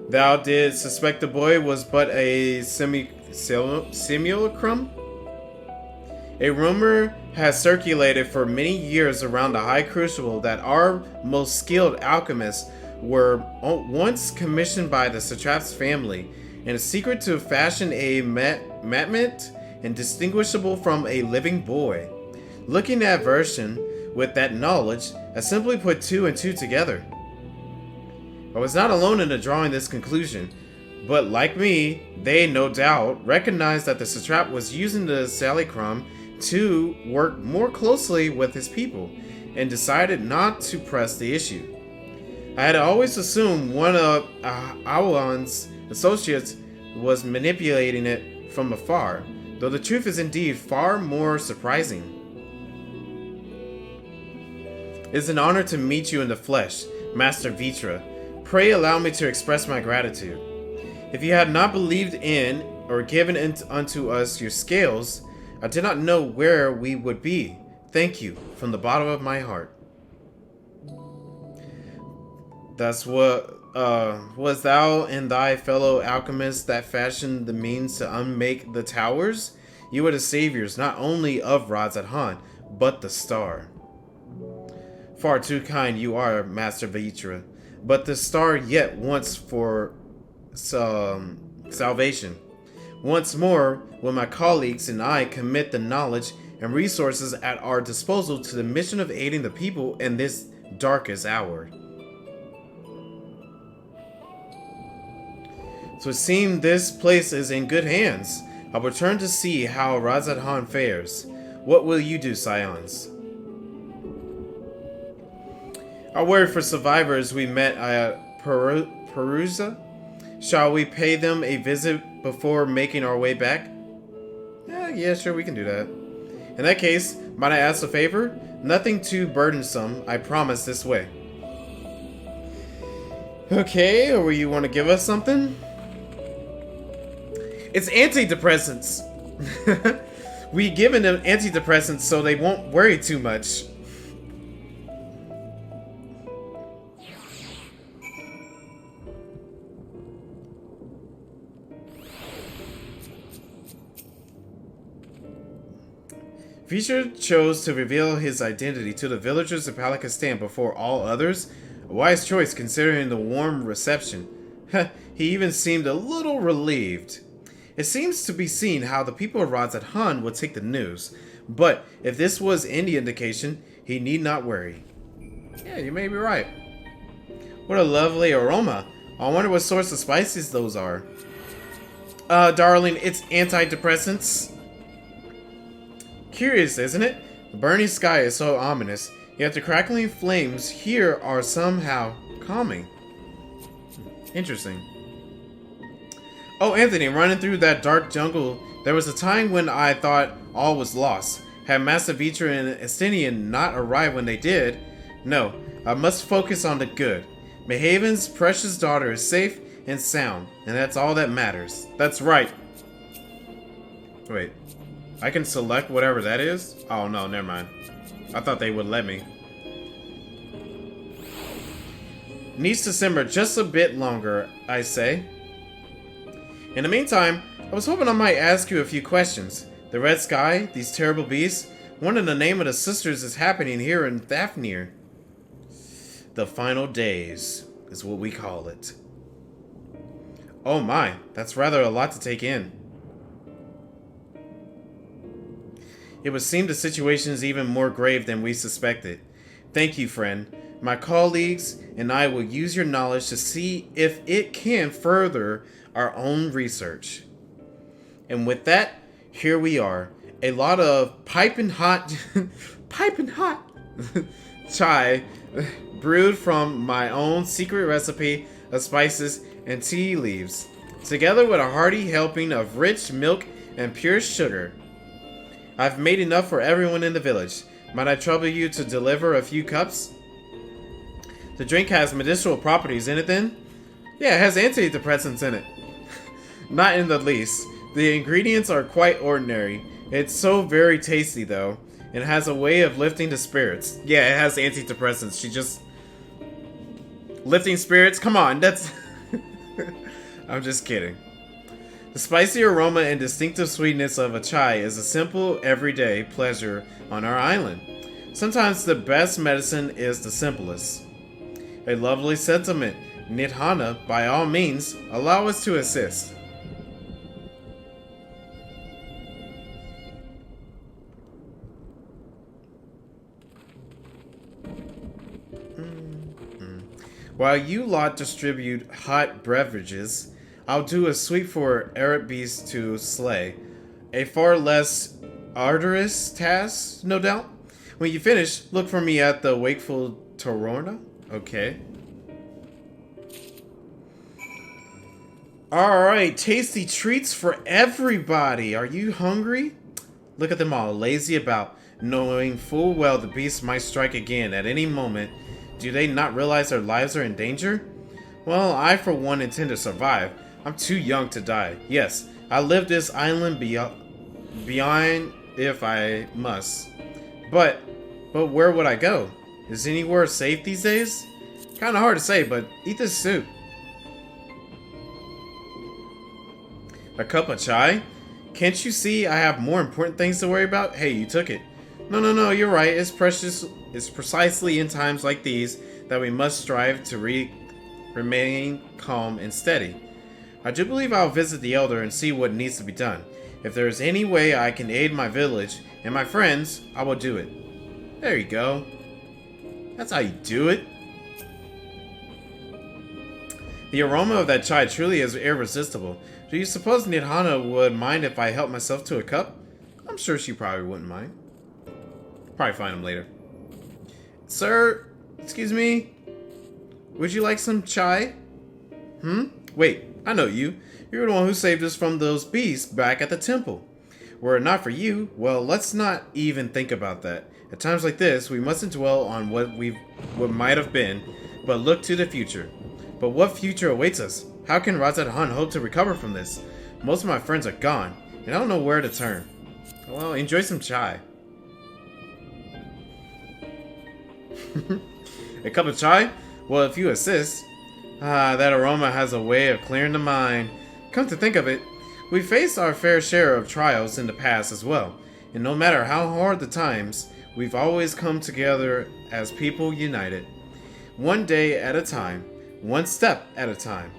Thou did suspect the boy was but a simulacrum? A rumor has circulated for many years around the High Crucible that our most skilled alchemists were once commissioned by the satrap's family in a secret to fashion a matmet indistinguishable from a living boy. Looking at Vritra with that knowledge, I simply put two and two together. I was not alone in drawing this conclusion, but like me, they no doubt recognized that the satrap was using the Salicrum to work more closely with his people, and decided not to press the issue. I had always assumed one of Awan's associates was manipulating it from afar, though the truth is indeed far more surprising. It is an honor to meet you in the flesh, Master Vritra. Pray allow me to express my gratitude. If you had not believed in or given unto us your scales, I did not know where we would be. Thank you from the bottom of my heart. Thus was thou and thy fellow alchemists that fashioned the means to unmake the towers? You are the saviors not only of Radz-at-Han, but the star. Far too kind you are, Master Vritra, but the star yet wants for salvation. Once more, will my colleagues and I commit the knowledge and resources at our disposal to the mission of aiding the people in this darkest hour. So it seems this place is in good hands. I'll return to see how Radz-at-Han fares. What will you do, Scions? Our word for survivors we met at Purusa. Shall we pay them a visit before making our way back? Yeah, sure, we can do that. In that case, might I ask a favor? Nothing too burdensome, I promise this way. Okay, or you want to give us something? It's antidepressants. We given them antidepressants so they won't worry too much. Vritra chose to reveal his identity to the villagers of Palaka before all others. A wise choice considering the warm reception. He even seemed a little relieved. It seems to be seen how the people of Radz-at-Han would take the news, but if this was any indication, he need not worry. Yeah, you may be right. What a lovely aroma. I wonder what sorts of spices those are. Darling, it's antidepressants. Curious, isn't it? The burning sky is so ominous, yet the crackling flames here are somehow calming. Interesting. Oh, Anthony, running through that dark jungle, there was a time when I thought all was lost. Had Master Vritra and Estinian not arrived when they did? No, I must focus on the good. Mahaven's precious daughter is safe and sound, and that's all that matters. That's right. Wait. I can select whatever that is? Oh no, never mind. I thought they would let me. Needs to simmer just a bit longer, I say. In the meantime, I was hoping I might ask you a few questions. The red sky, these terrible beasts, one in the name of the sisters is happening here in Thafnir. The final days is what we call it. Oh my, that's rather a lot to take in. It would seem the situation is even more grave than we suspected. Thank you, friend. My colleagues and I will use your knowledge to see if it can further our own research. And with that, here we are. A lot of piping hot chai brewed from my own secret recipe of spices and tea leaves, together with a hearty helping of rich milk and pure sugar. I've made enough for everyone in the village. Might I trouble you to deliver a few cups? The drink has medicinal properties in it then? Yeah, it has antidepressants in it. Not in the least. The ingredients are quite ordinary. It's so very tasty though. It has a way of lifting the spirits. Yeah, it has antidepressants. She just... Lifting spirits? Come on, that's... I'm just kidding. The spicy aroma and distinctive sweetness of a chai is a simple, everyday pleasure on our island. Sometimes the best medicine is the simplest. A lovely sentiment. Nidhana, by all means, allow us to assist. While you lot distribute hot beverages, I'll do a sweep for Arab beasts to slay. A far less arduous task, no doubt. When you finish, look for me at the Wakeful Torona. Okay. Alright, tasty treats for everybody. Are you hungry? Look at them all, lazy about, knowing full well the beast might strike again at any moment. Do they not realize their lives are in danger? Well, I for one intend to survive. I'm too young to die. Yes, I live this island beyond if I must. But where would I go? Is anywhere safe these days? Kinda hard to say, but eat this soup. A cup of chai? Can't you see I have more important things to worry about? Hey, you took it. No, you're right. It's precious. It's precisely in times like these that we must strive to remain calm and steady. I do believe I'll visit the Elder and see what needs to be done. If there is any way I can aid my village and my friends, I will do it. There you go. That's how you do it. The aroma of that chai truly is irresistible. Do you suppose Nidhana would mind if I helped myself to a cup? I'm sure she probably wouldn't mind. Probably find him later. Sir, excuse me. Would you like some chai? Wait, I know you. You're the one who saved us from those beasts back at the temple. Were it not for you, well, let's not even think about that. At times like this, we mustn't dwell on what might have been, but look to the future. But what future awaits us? How can Razat Han hope to recover from this? Most of my friends are gone, and I don't know where to turn. Well, enjoy some chai. A cup of chai? Well, if you assist. That aroma has a way of clearing the mind. Come to think of it, we faced our fair share of trials in the past as well. And no matter how hard the times, we've always come together as people united. One day at a time, one step at a time.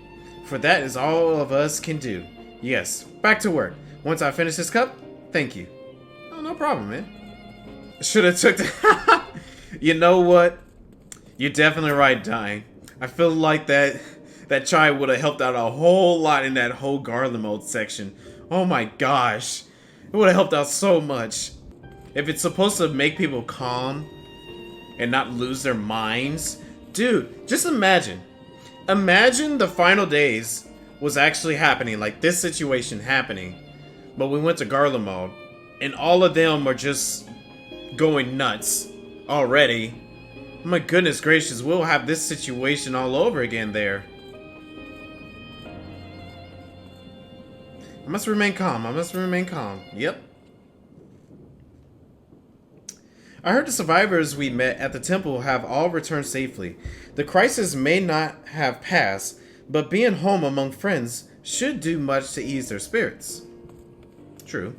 For that is all of us can do. Yes, back to work. Once I finish this cup, thank you. Oh, no problem, man. Should have took the... You know what? You're definitely right, Dying. I feel like that chai would have helped out a whole lot in that whole Garland mode section. Oh my gosh. It would have helped out so much. If it's supposed to make people calm and not lose their minds. Dude, just imagine. Imagine the final days was actually happening, like this situation happening. But we went to Garland mode and all of them are just going nuts already. My goodness gracious, we'll have this situation all over again there. I must remain calm. I must remain calm. Yep. I heard the survivors we met at the temple have all returned safely. The crisis may not have passed, but being home among friends should do much to ease their spirits. True.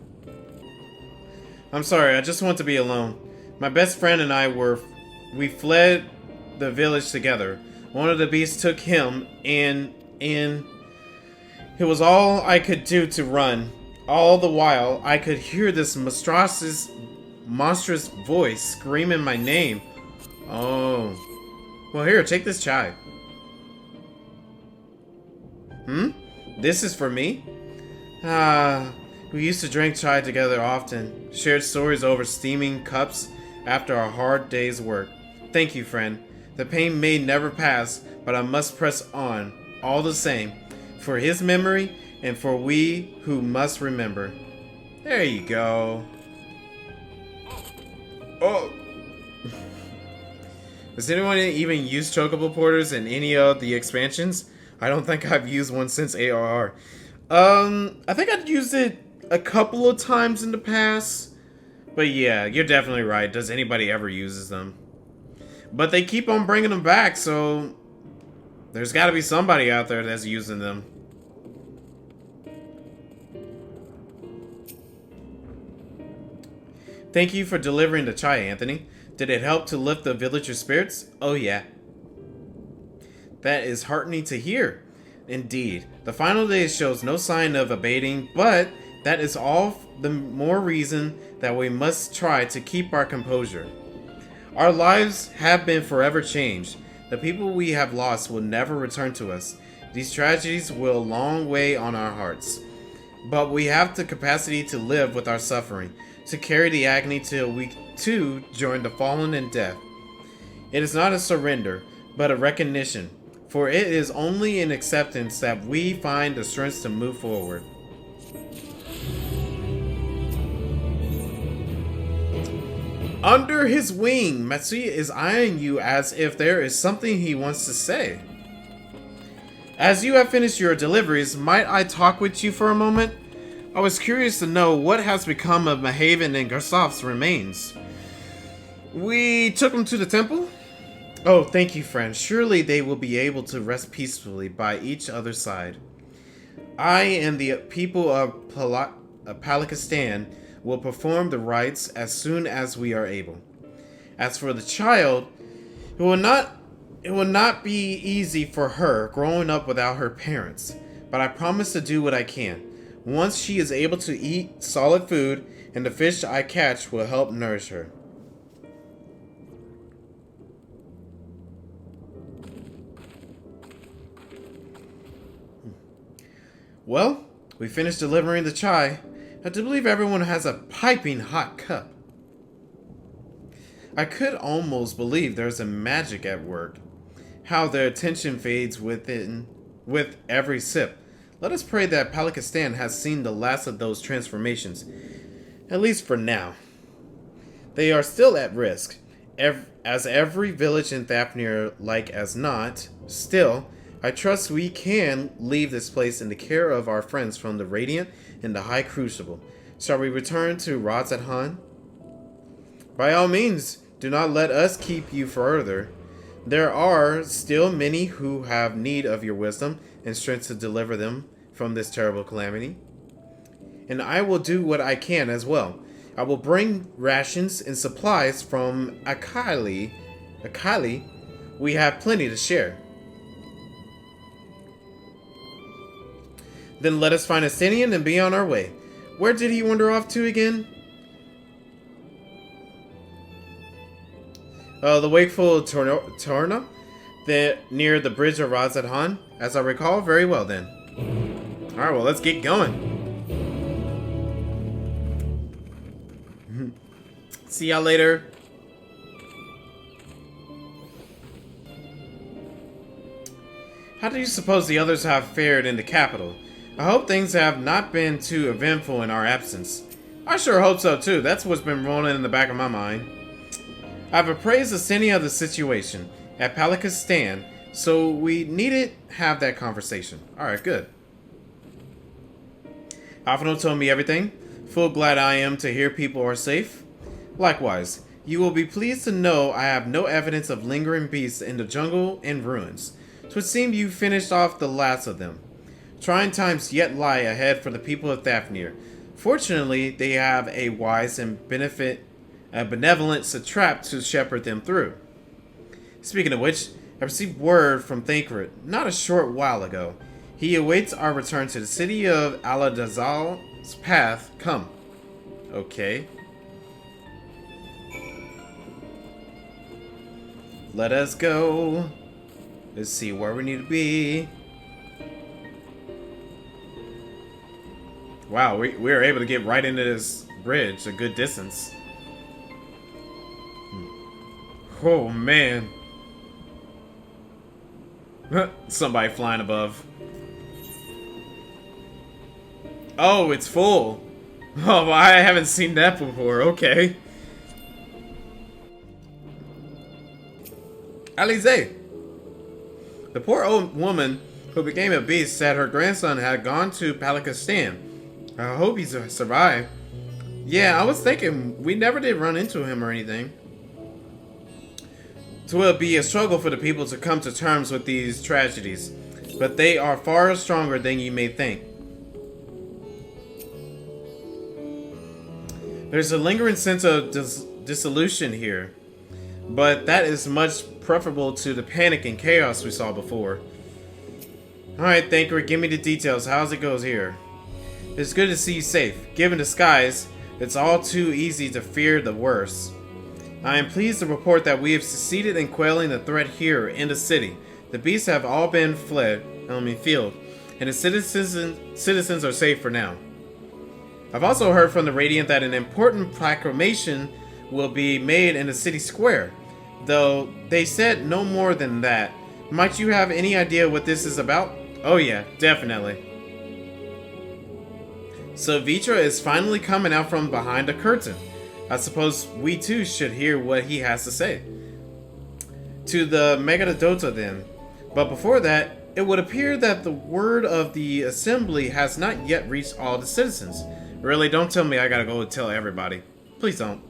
I'm sorry, I just want to be alone. My best friend and I we fled the village together. One of the beasts took him, and it was all I could do to run. All the while, I could hear this monstrous voice screaming my name. Oh. Well, here, take this chai. This is for me? We used to drink chai together often, shared stories over steaming cups after a hard day's work. Thank you, friend. The pain may never pass, but I must press on, all the same, for his memory and for we who must remember. There you go. Oh! Does anyone even use chocobo porters in any of the expansions? I don't think I've used one since ARR. I think I've used it a couple of times in the past. But yeah, you're definitely right. Does anybody ever uses them? But they keep on bringing them back, so there's got to be somebody out there that's using them. Thank you for delivering the chai, Anthony. Did it help to lift the villagers' spirits? Oh yeah. That is heartening to hear. Indeed, the final days shows no sign of abating, but that is all the more reason that we must try to keep our composure. Our lives have been forever changed. The people we have lost will never return to us. These tragedies will long weigh on our hearts. But we have the capacity to live with our suffering, to carry the agony till we too join the fallen in death. It is not a surrender, but a recognition. For it is only in acceptance that we find the strength to move forward. Under his wing, Matsuya is eyeing you as if there is something he wants to say. As you have finished your deliveries, might I talk with you for a moment? I was curious to know what has become of Mahaven and Gersov's remains. We took them to the temple? Oh, thank you, friend. Surely they will be able to rest peacefully by each other's side. I and the people of Palaka will perform the rites as soon as we are able. As for the child, it will not be easy for her growing up without her parents, but I promise to do what I can. Once she is able to eat solid food, and the fish I catch will help nourish her. Well, we finished delivering the chai. I do believe everyone has a piping hot cup. I could almost believe there's a magic at work. How their attention fades with every sip. Let us pray that Palaka has seen the last of those transformations. At least for now. They are still at risk. As every village in Thafnir like as not. Still, I trust we can leave this place in the care of our friends from the Radiant and the High Crucible. Shall we return to Razathan? By all means, do not let us keep you further. There are still many who have need of your wisdom and strength to deliver them from this terrible calamity. And I will do what I can as well. I will bring rations and supplies from Akali. We have plenty to share. Then let us find Asinian and be on our way. Where did he wander off to again? The wakeful Torna? Near the bridge of Razathan? As I recall, very well then. Alright, well, let's get going. See y'all later. How do you suppose the others have fared in the capital? I hope things have not been too eventful in our absence. I sure hope so too. That's what's been rolling in the back of my mind. I've appraised Asenia of the situation at Palaka's stand, so we needed have that conversation. Alright, good. Afano told me everything. Full glad I am to hear people are safe. Likewise, you will be pleased to know I have no evidence of lingering beasts in the jungle and ruins. So it seemed you finished off the last of them. Trying times yet lie ahead for the people of Thafnir. Fortunately, they have a wise and benevolent satrap to shepherd them through. Speaking of which, I received word from Thancred not a short while ago. He awaits our return to the city of Aladazal's path. Come. Okay. Let us go. Let's see where we need to be. Wow, we were able to get right into this bridge a good distance. Oh, man. Somebody flying above. Oh, it's full. Oh, I haven't seen that before. Okay. Alize. The poor old woman who became a beast said her grandson had gone to Palaka's stand. I hope he's survived. Yeah, I was thinking we never did run into him or anything. It will be a struggle for the people to come to terms with these tragedies, but they are far stronger than you may think. There's a lingering sense of dissolution here, but that is much preferable to the panic and chaos we saw before. Alright, Thanker, give me the details. How's it goes here? It's good to see you safe. Given the skies, it's all too easy to fear the worst. I am pleased to report that we have succeeded in quelling the threat here in the city. The beasts have all been field, and the citizens are safe for now. I've also heard from the Radiant that an important proclamation will be made in the city square, though they said no more than that. Might you have any idea what this is about? Oh yeah, definitely. So Vritra is finally coming out from behind a curtain. I suppose we too should hear what he has to say. To the Megadota then. But before that, it would appear that the word of the assembly has not yet reached all the citizens. Really, don't tell me I gotta go tell everybody. Please don't.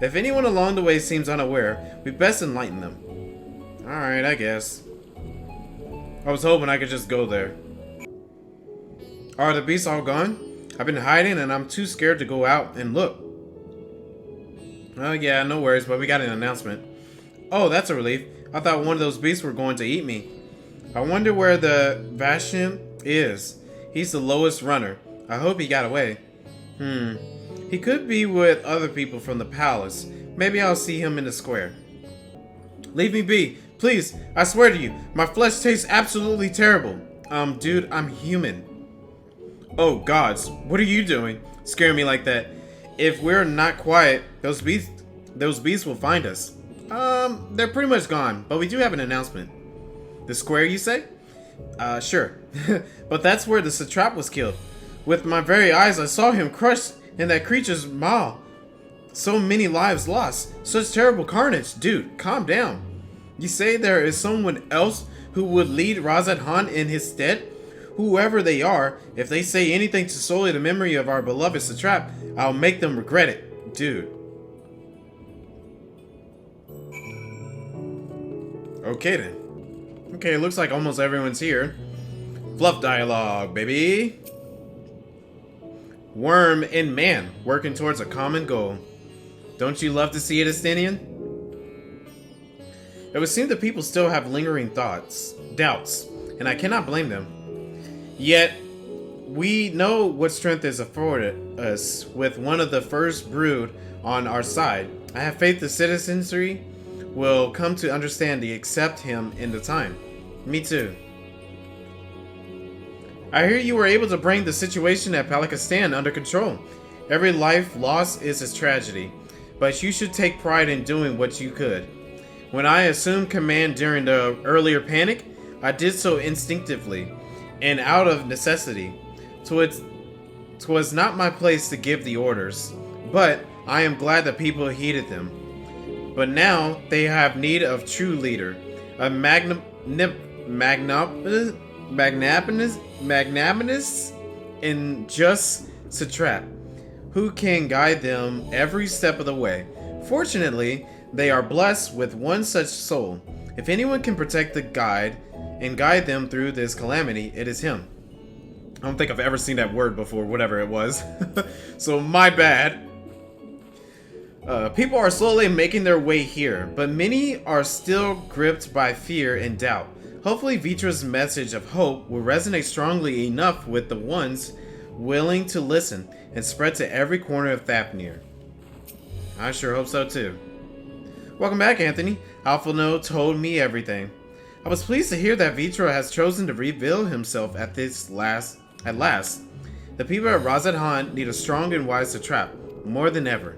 If anyone along the way seems unaware, we best enlighten them. Alright, I guess. I was hoping I could just go there. Are the beasts all gone? I've been hiding and I'm too scared to go out and look. Oh yeah, no worries, but we got an announcement. Oh, that's a relief. I thought one of those beasts were going to eat me. I wonder where the Vashian is. He's the lowest runner. I hope he got away. He could be with other people from the palace. Maybe I'll see him in the square. Leave me be. Please, I swear to you, my flesh tastes absolutely terrible. Dude, I'm human. Oh gods, what are you doing? Scaring me like that. If we're not quiet, those beasts will find us. They're pretty much gone, but we do have an announcement. The square, you say? Sure. But that's where the satrap was killed. With my very eyes, I saw him crushed in that creature's maw. So many lives lost. Such terrible carnage. Dude, calm down. You say there is someone else who would lead Razad Han in his stead? Whoever they are, if they say anything to sully the memory of our beloved satrap, I'll make them regret it. Dude. Okay then. Okay, it looks like almost everyone's here. Fluff dialogue, baby. Worm and man working towards a common goal. Don't you love to see it, Estinian? It would seem that people still have lingering doubts, and I cannot blame them. Yet, we know what strength is afforded us with one of the first brood on our side. I have faith the citizenry will come to understand and accept him in the time. Me too. I hear you were able to bring the situation at Palaka under control. Every life lost is a tragedy, but you should take pride in doing what you could. When I assumed command during the earlier panic, I did so instinctively and out of necessity. Twas not my place to give the orders, but I am glad that people heeded them. But now they have need of true leader, a magnanimous and just satrap, who can guide them every step of the way. Fortunately, they are blessed with one such soul. If anyone can protect the guide and guide them through this calamity, it is him. I don't think I've ever seen that word before, whatever it was. So my bad. People are slowly making their way here, but many are still gripped by fear and doubt. Hopefully Vitra's message of hope will resonate strongly enough with the ones willing to listen and spread to every corner of Thapnir. I sure hope so too. Welcome back, Anthony. Alphino told me everything. I was pleased to hear that Vritra has chosen to reveal himself at last. The people at Razad Han need a strong and wise satrap, more than ever.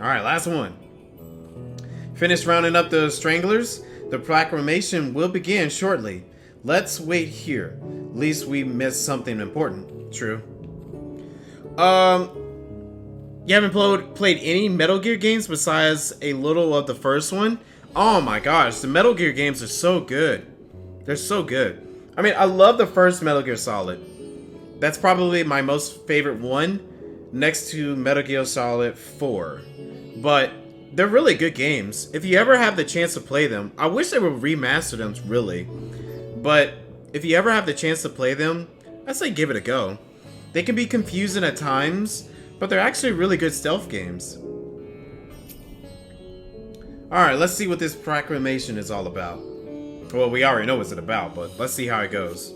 Alright, last one. Finished rounding up the stranglers? The proclamation will begin shortly. Let's wait here. Least we missed something important. True. You haven't played any Metal Gear games besides a little of the first one? Oh my gosh, the Metal Gear games are so good. They're so good. I mean, I love the first Metal Gear Solid. That's probably my most favorite one, next to Metal Gear Solid 4. But they're really good games. If you ever have the chance to play them, I wish they would remaster them, really. But if you ever have the chance to play them, I'd say give it a go. They can be confusing at times, but they're actually really good stealth games. Alright, let's see what this proclamation is all about. Well, we already know what it's about, but let's see how it goes.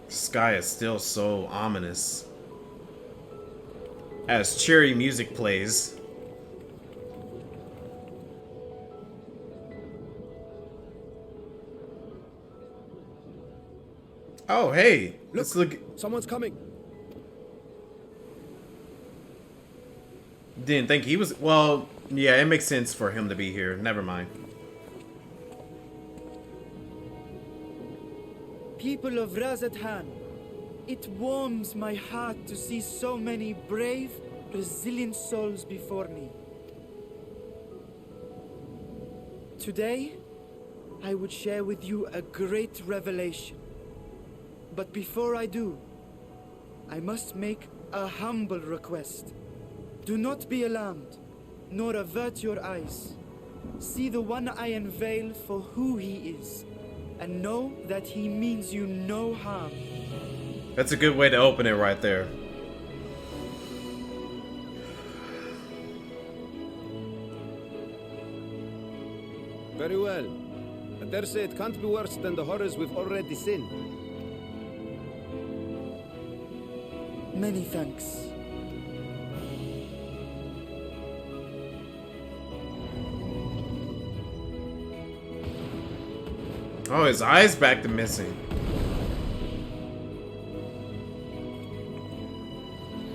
The sky is still so ominous as cheery music plays. Oh, hey, let's look. Someone's coming. Didn't think he was... Well, yeah, it makes sense for him to be here. Never mind. People of Razathan, it warms my heart to see so many brave, resilient souls before me. Today, I would share with you a great revelation. But before I do, I must make a humble request. Do not be alarmed, nor avert your eyes. See the one I unveil for who he is, and know that he means you no harm. That's a good way to open it right there. Very well. I dare say it can't be worse than the horrors we've already seen. Many thanks. Oh, his eyes back to missing.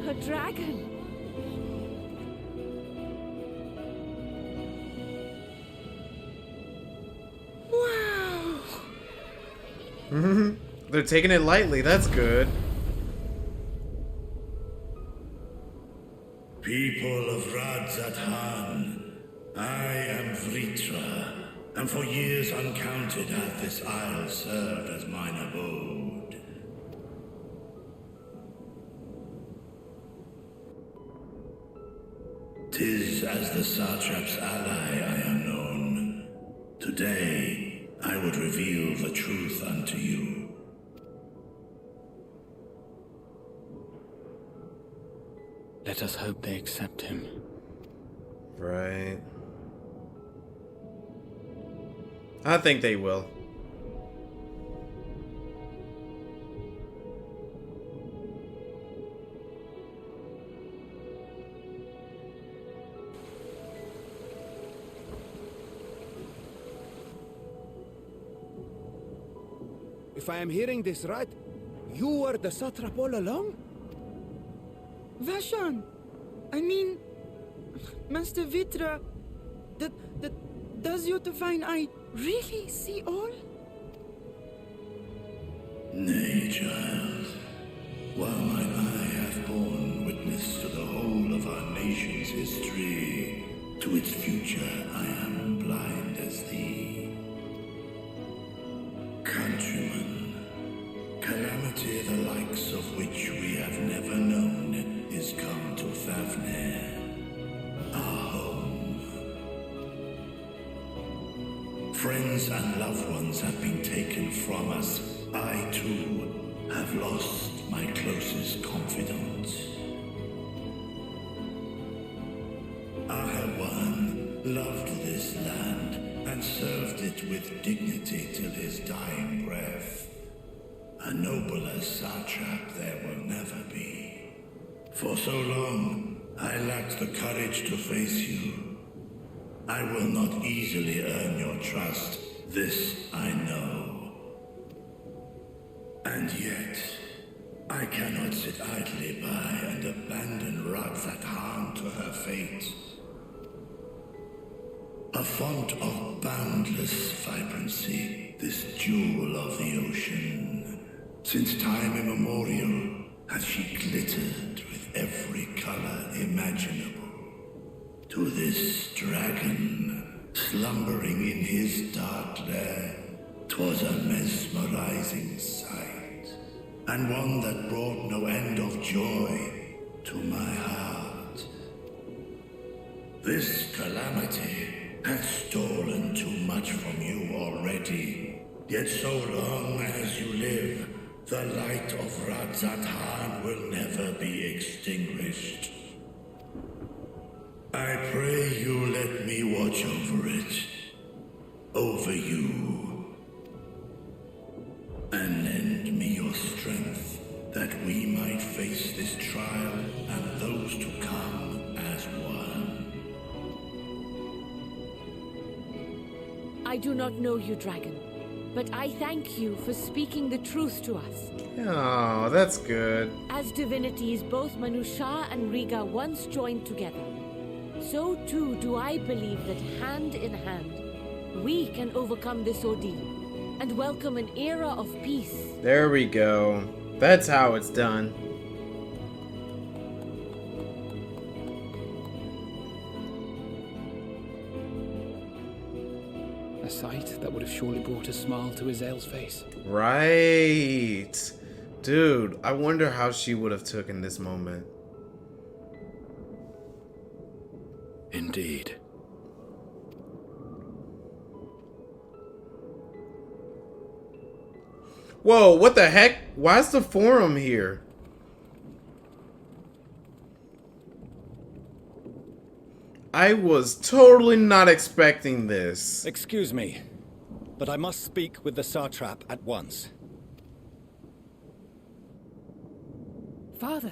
A dragon. Wow. They're taking it lightly. That's good. People of Radzathan, I am Vritra, and for years uncounted hath this isle served as mine abode. Tis as the Satrap's ally I am known. Today, I would reveal the truth unto you. Let us hope they accept him. Right. I think they will. If I am hearing this right, you were the satrap all along? Vashan! I mean, Master Vritra, does your divine eye really see all? Nay, child. While mine eye hath borne witness to the whole of our nation's history, to its future I am blind as thee. Countrymen, calamity the likes of which we have never known is come to Fafnir, our home. Friends and loved ones have been taken from us. I, too, have lost my closest confidant. One loved this land and served it with dignity till his dying breath. A nobler satrap there will never be. For so long, I lacked the courage to face you. I will not easily earn your trust, this I know. And yet, I cannot sit idly by and abandon Radzathan to her fate. A font of boundless vibrancy, this jewel of the ocean. Since time immemorial, has she glittered with every color imaginable. To this dragon, slumbering in his dark lair, 'twas a mesmerizing sight, and one that brought no end of joy to my heart. This calamity hath stolen too much from you already, yet so long as you live, the light of Radzathan will never be extinguished. I pray you let me watch over it, over you, and lend me your strength that we might face this trial and those to come as one. I do not know you, dragon, but I thank you for speaking the truth to us. Oh, that's good. As divinities, both Manusha and Riga once joined together. so too do I believe that hand in hand, we can overcome this ordeal and welcome an era of peace. There we go. That's how it's done. A sight that would have surely brought a smile to Azael's face. Right. Dude, I wonder how she would have taken this moment. Indeed. Whoa, what the heck? Why is the forum here? I was totally not expecting this. Excuse me, but I must speak with the Satrap at once. Father.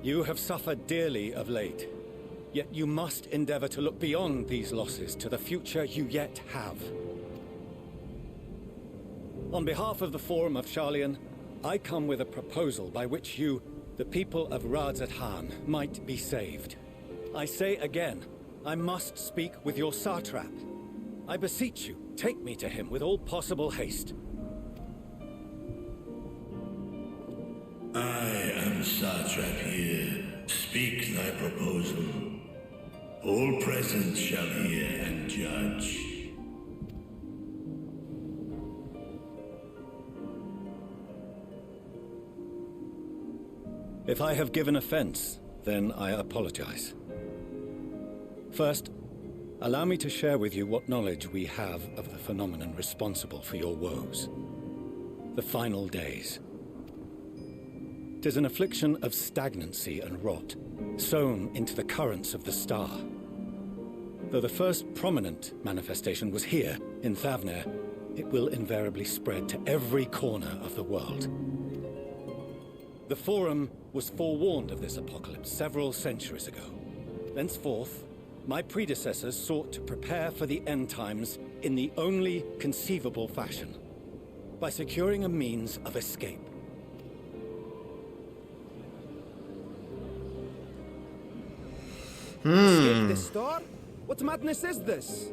You have suffered dearly of late, yet you must endeavor to look beyond these losses to the future you yet have. On behalf of the Forum of Sharlayan, I come with a proposal by which you, the people of Radzat-Han, might be saved. I say again, I must speak with your Satrap. I beseech you, take me to him with all possible haste. I am Satrap here. Speak thy proposal. All present shall hear and judge. If I have given offense, then I apologize. First, allow me to share with you what knowledge we have of the phenomenon responsible for your woes. The final days. 'Tis an affliction of stagnancy and rot, sown into the currents of the star. Though the first prominent manifestation was here, in Thavner, it will invariably spread to every corner of the world. The Forum was forewarned of this apocalypse several centuries ago. Thenceforth, my predecessors sought to prepare for the end times in the only conceivable fashion, by securing a means of escape. Escape the star? What madness is this?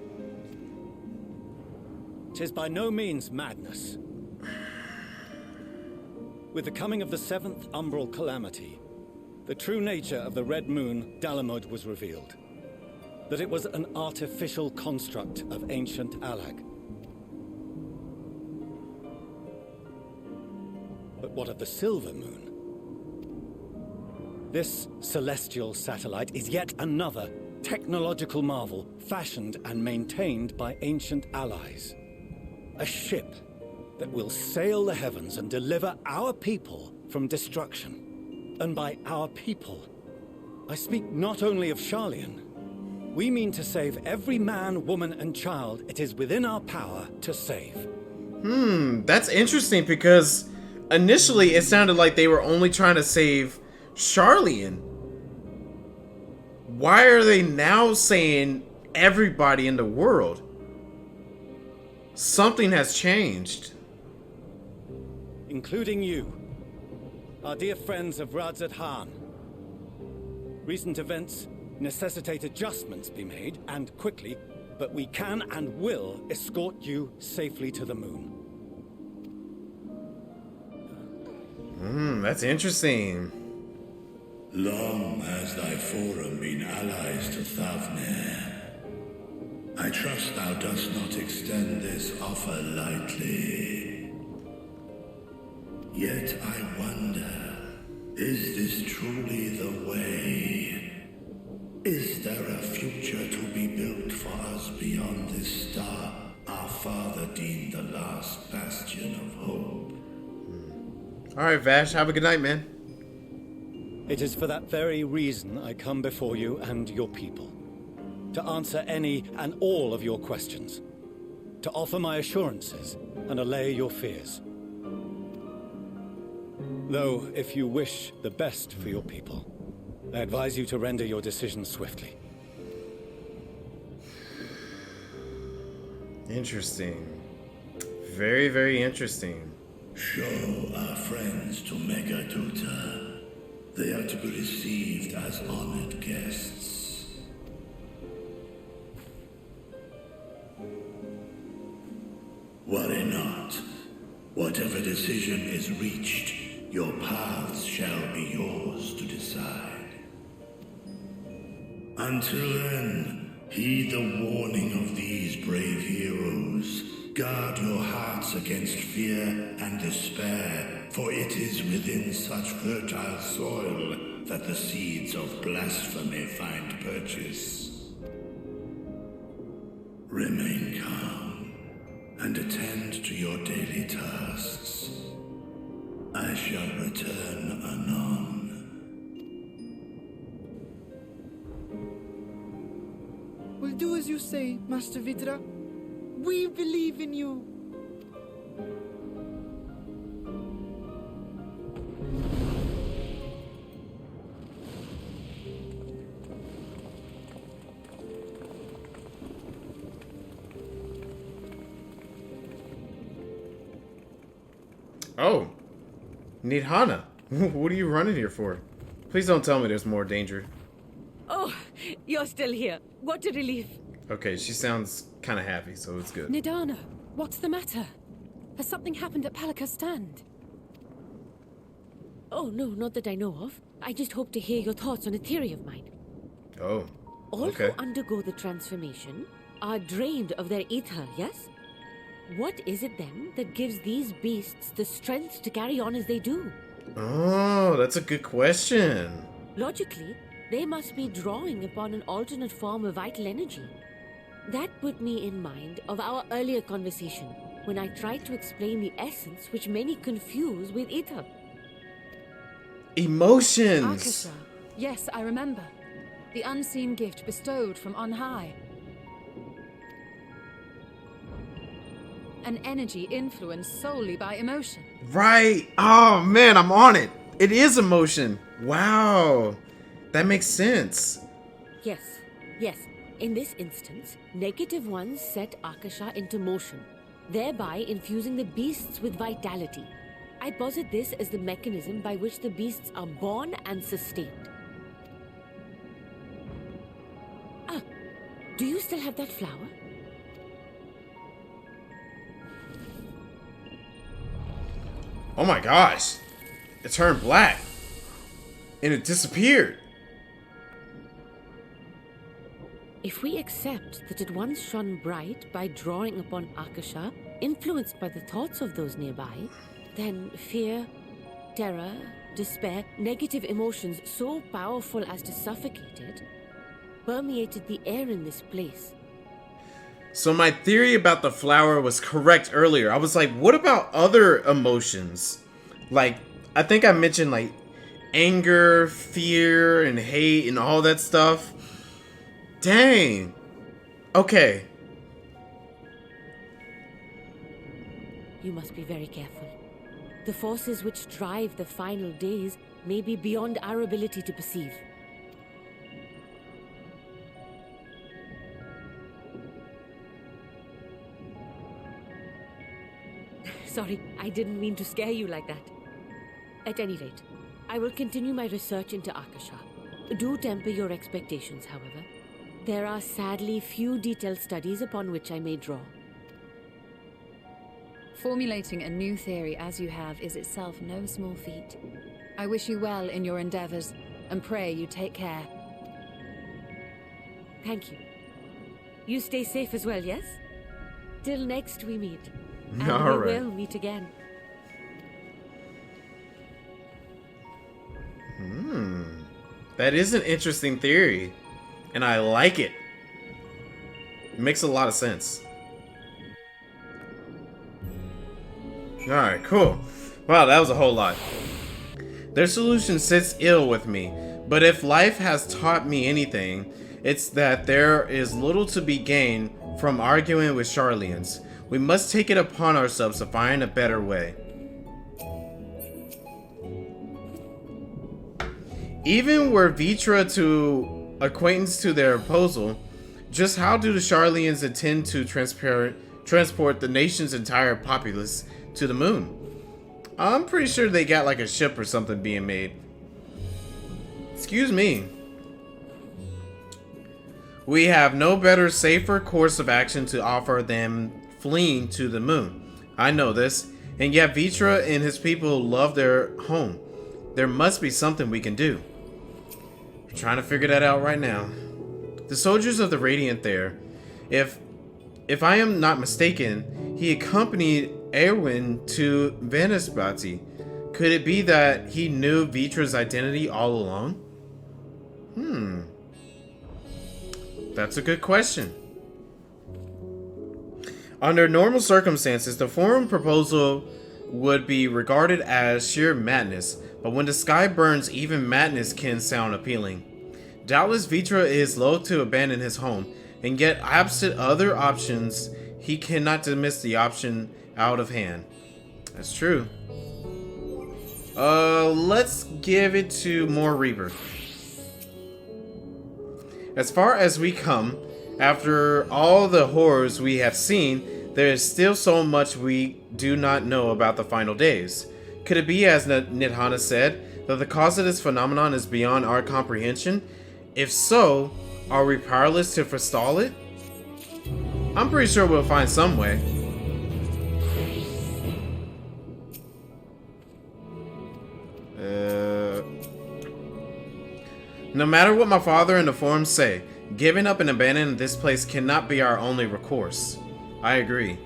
'Tis by no means madness. With the coming of the 7th umbral calamity, the true nature of the Red Moon, Dalamod, was revealed. That it was an artificial construct of ancient Alag. But what of the Silver Moon? This celestial satellite is yet another technological marvel fashioned and maintained by ancient allies. A ship that will sail the heavens and deliver our people from destruction. And by our people, I speak not only of Sharlayan. We mean to save every man, woman, and child it is within our power to save. That's interesting because initially it sounded like they were only trying to save Sharlayan. Why are they now saying everybody in the world? Something has changed. Including you, our dear friends of Radzat-Han. Recent events necessitate adjustments be made, and quickly, but we can and will escort you safely to the moon. That's interesting. Long has thy forum been allies to Thavner. I trust thou dost not extend this offer lightly. Yet I wonder, is this truly the way? Is there a future to be built for us beyond this star our father deemed the last bastion of hope? Alright, Vash, have a good night, man. It is for that very reason I come before you and your people. To answer any and all of your questions. To offer my assurances and allay your fears. Though, if you wish the best for your people, I advise you to render your decision swiftly. Interesting. Very, very interesting. Sure. all our friends to Megaduta. They are to be received as honored guests. Worry not. Whatever decision is reached, your paths shall be yours to decide. Until then, heed the warning of these brave heroes. Guard your hearts against fear and despair, for it is within such fertile soil that the seeds of blasphemy find purchase. Remain calm and attend to your daily tasks. I shall return anon. We'll do as you say, Master Vritra. We believe in you. Oh. Need Hana. What are you running here for? Please don't tell me there's more danger. Oh, you're still here. What a relief. Okay, she sounds kind of happy, so it's good. Nidana, what's the matter? Has something happened at Palaka's stand? Oh, no, not that I know of. I just hope to hear your thoughts on a theory of mine. Oh, All okay. who undergo the transformation are drained of their ether, yes? What is it then that gives these beasts the strength to carry on as they do? Oh, that's a good question. Logically, they must be drawing upon an alternate form of vital energy. That put me in mind of our earlier conversation, when I tried to explain the essence which many confuse with ether. Emotions! Akasha. Yes, I remember. The unseen gift bestowed from on high. An energy influenced solely by emotion. Right! Oh man, I'm on it! It is emotion! Wow! That makes sense. Yes. In this instance, negative ones set Akasha into motion, thereby infusing the beasts with vitality. I posit this as the mechanism by which the beasts are born and sustained. Ah, do you still have that flower? Oh my gosh! It turned black. And it disappeared. If we accept that it once shone bright by drawing upon Akasha, influenced by the thoughts of those nearby, then fear, terror, despair, negative emotions so powerful as to suffocate it, permeated the air in this place. So my theory about the flower was correct earlier. I was like, what about other emotions? Like, I think I mentioned like anger, fear, and hate and all that stuff. Dang. Okay. You must be very careful. The forces which drive the final days may be beyond our ability to perceive. Sorry, I didn't mean to scare you like that. At any rate, I will continue my research into Akasha. Do temper your expectations, however. There are sadly few detailed studies upon which I may draw. Formulating a new theory as you have is itself no small feat. I wish you well in your endeavors, and pray you take care. Thank you. You stay safe as well, yes? Till next we meet. And All we right. will meet again. That is an interesting theory. And I like it. It makes a lot of sense. Alright, cool. Wow, that was a whole lot. Their solution sits ill with me, but if life has taught me anything, it's that there is little to be gained from arguing with Charlians. We must take it upon ourselves to find a better way. Even were Vritra to acquaintance to their proposal, just how do the Charlians intend to transport the nation's entire populace to the moon? I'm pretty sure they got like a ship or something being made. Excuse me. We have no better, safer course of action to offer than fleeing to the moon. I know this, and yet Vritra and his people love their home. There must be something we can do. We're trying to figure that out right now. The soldiers of the Radiant there, if I am not mistaken, he accompanied Erwin to Venisbati. Could it be that he knew Vitra's identity all along? That's a good question. Under normal circumstances, the foreign proposal would be regarded as sheer madness, but when the sky burns, even madness can sound appealing. Doubtless Vritra is loath to abandon his home, and yet absent other options, he cannot dismiss the option out of hand. That's true. Let's give it to more Reaver. As far as we come, after all the horrors we have seen, there is still so much we do not know about the final days. Could it be, as Nidhana said, that the cause of this phenomenon is beyond our comprehension? If so, are we powerless to forestall it? I'm pretty sure we'll find some way. No matter what my father and the forums say, giving up and abandoning this place cannot be our only recourse. I agree.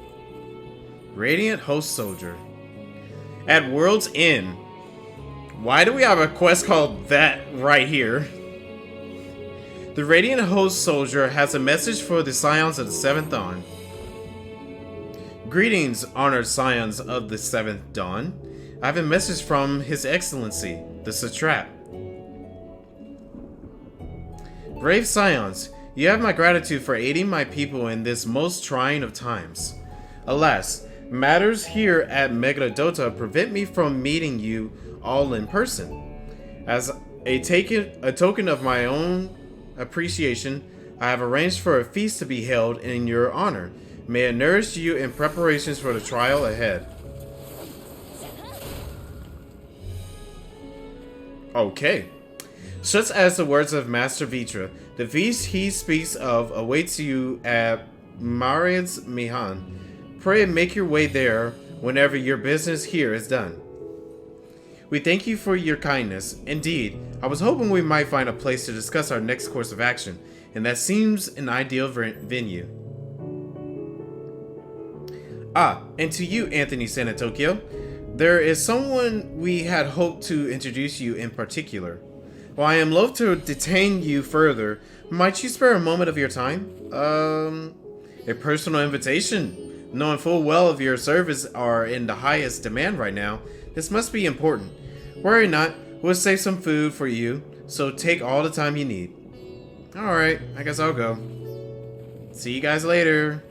Radiant Host Soldier. At World's End. Why do we have a quest called that right here? The Radiant Host Soldier has a message for the Scions of the Seventh Dawn. Greetings, honored Scions of the Seventh Dawn. I have a message from His Excellency, the Satrap. Brave Scions, you have my gratitude for aiding my people in this most trying of times. Alas, matters here at Megalodota prevent me from meeting you all in person. As a token of my own appreciation, I have arranged for a feast to be held in your honor. May it nourish you in preparations for the trial ahead. Okay. Such as the words of Master Vritra, the feast he speaks of awaits you at Mariad's Mihan. Pray make your way there whenever your business here is done. We thank you for your kindness. Indeed, I was hoping we might find a place to discuss our next course of action, and that seems an ideal venue. Ah, and to you, Anthony Sanatokyo, there is someone we had hoped to introduce you in particular. While I am loath to detain you further, might you spare a moment of your time? A personal invitation. Knowing full well of your service are in the highest demand right now, this must be important. Worry not, we'll save some food for you, so take all the time you need. Alright, I guess I'll go. See you guys later.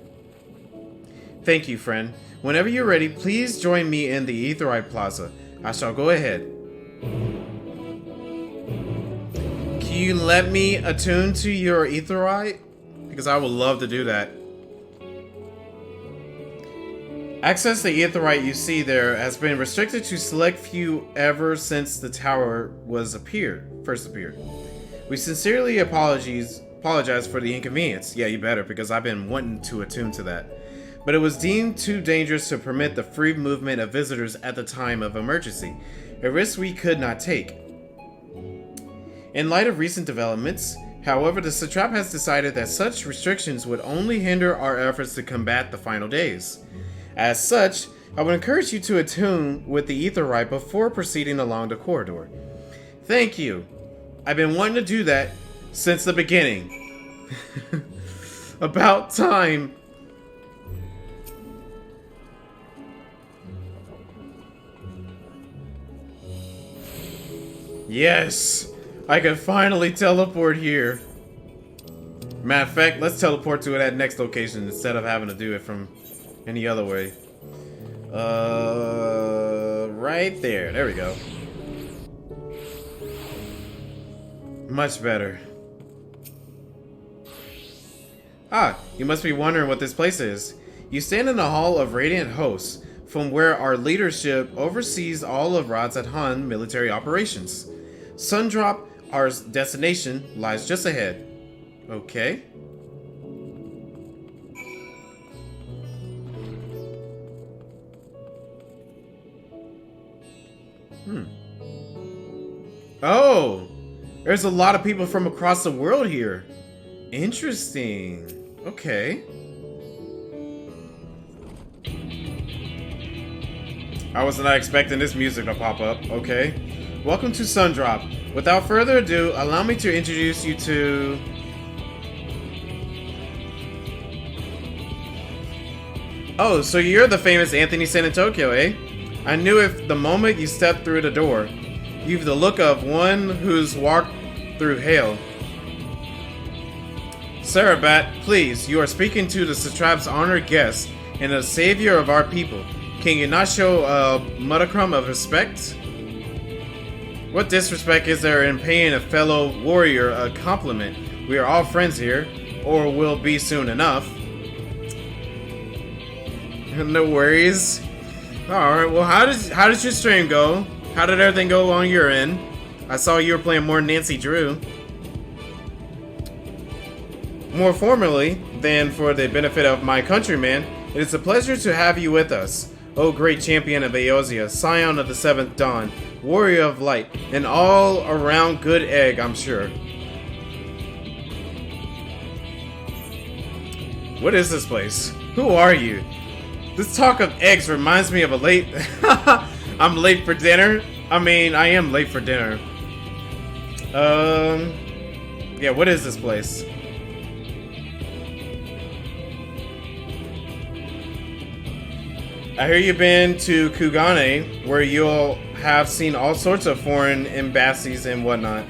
Thank you, friend. Whenever you're ready, please join me in the Aetheryte Plaza. I shall go ahead. Can you let me attune to your Aetheryte? Because I would love to do that. Access to the Aetheryte you see there has been restricted to select few ever since the tower was first appeared. We sincerely apologize for the inconvenience. Yeah, you better, because I've been wanting to attune to that. But it was deemed too dangerous to permit the free movement of visitors at the time of emergency, a risk we could not take. In light of recent developments, however, the Satrap has decided that such restrictions would only hinder our efforts to combat the final days. As such, I would encourage you to attune with the Aetheryte before proceeding along the corridor. Thank you. I've been wanting to do that since the beginning. About time. Yes! I can finally teleport here. Matter of fact, let's teleport to that next location instead of having to do it from any other way. Right there. There we go. Much better. Ah, you must be wondering what this place is. You stand in the Hall of Radiant Hosts, from where our leadership oversees all of Radzat Han military operations. Sundrop, our destination, lies just ahead. Okay. Oh! There's a lot of people from across the world here. Interesting. Okay. I was not expecting this music to pop up. Okay. Welcome to Sundrop. Without further ado, allow me to introduce you to... Oh, so you're the famous Anthony San in Tokyo, eh? I knew it the moment you stepped through the door. You've the look of one who's walked through hell. Sarabat, please, you are speaking to the Satrap's honored guest and the savior of our people. Can you not show a modicum of respect? What disrespect is there in paying a fellow warrior a compliment? We are all friends here, or will be soon enough. No worries. Alright, well how did your stream go? How did everything go on your end? I saw you were playing more Nancy Drew. More formally than for the benefit of my countrymen, it is a pleasure to have you with us. O great champion of Eosia, scion of the seventh dawn, warrior of light, an all-around good egg, I'm sure. What is this place? Who are you? This talk of eggs reminds me of a late... I'm late for dinner? I mean, I am late for dinner. Yeah, what is this place? I hear you've been to Kugane, where you'll have seen all sorts of foreign embassies and whatnot.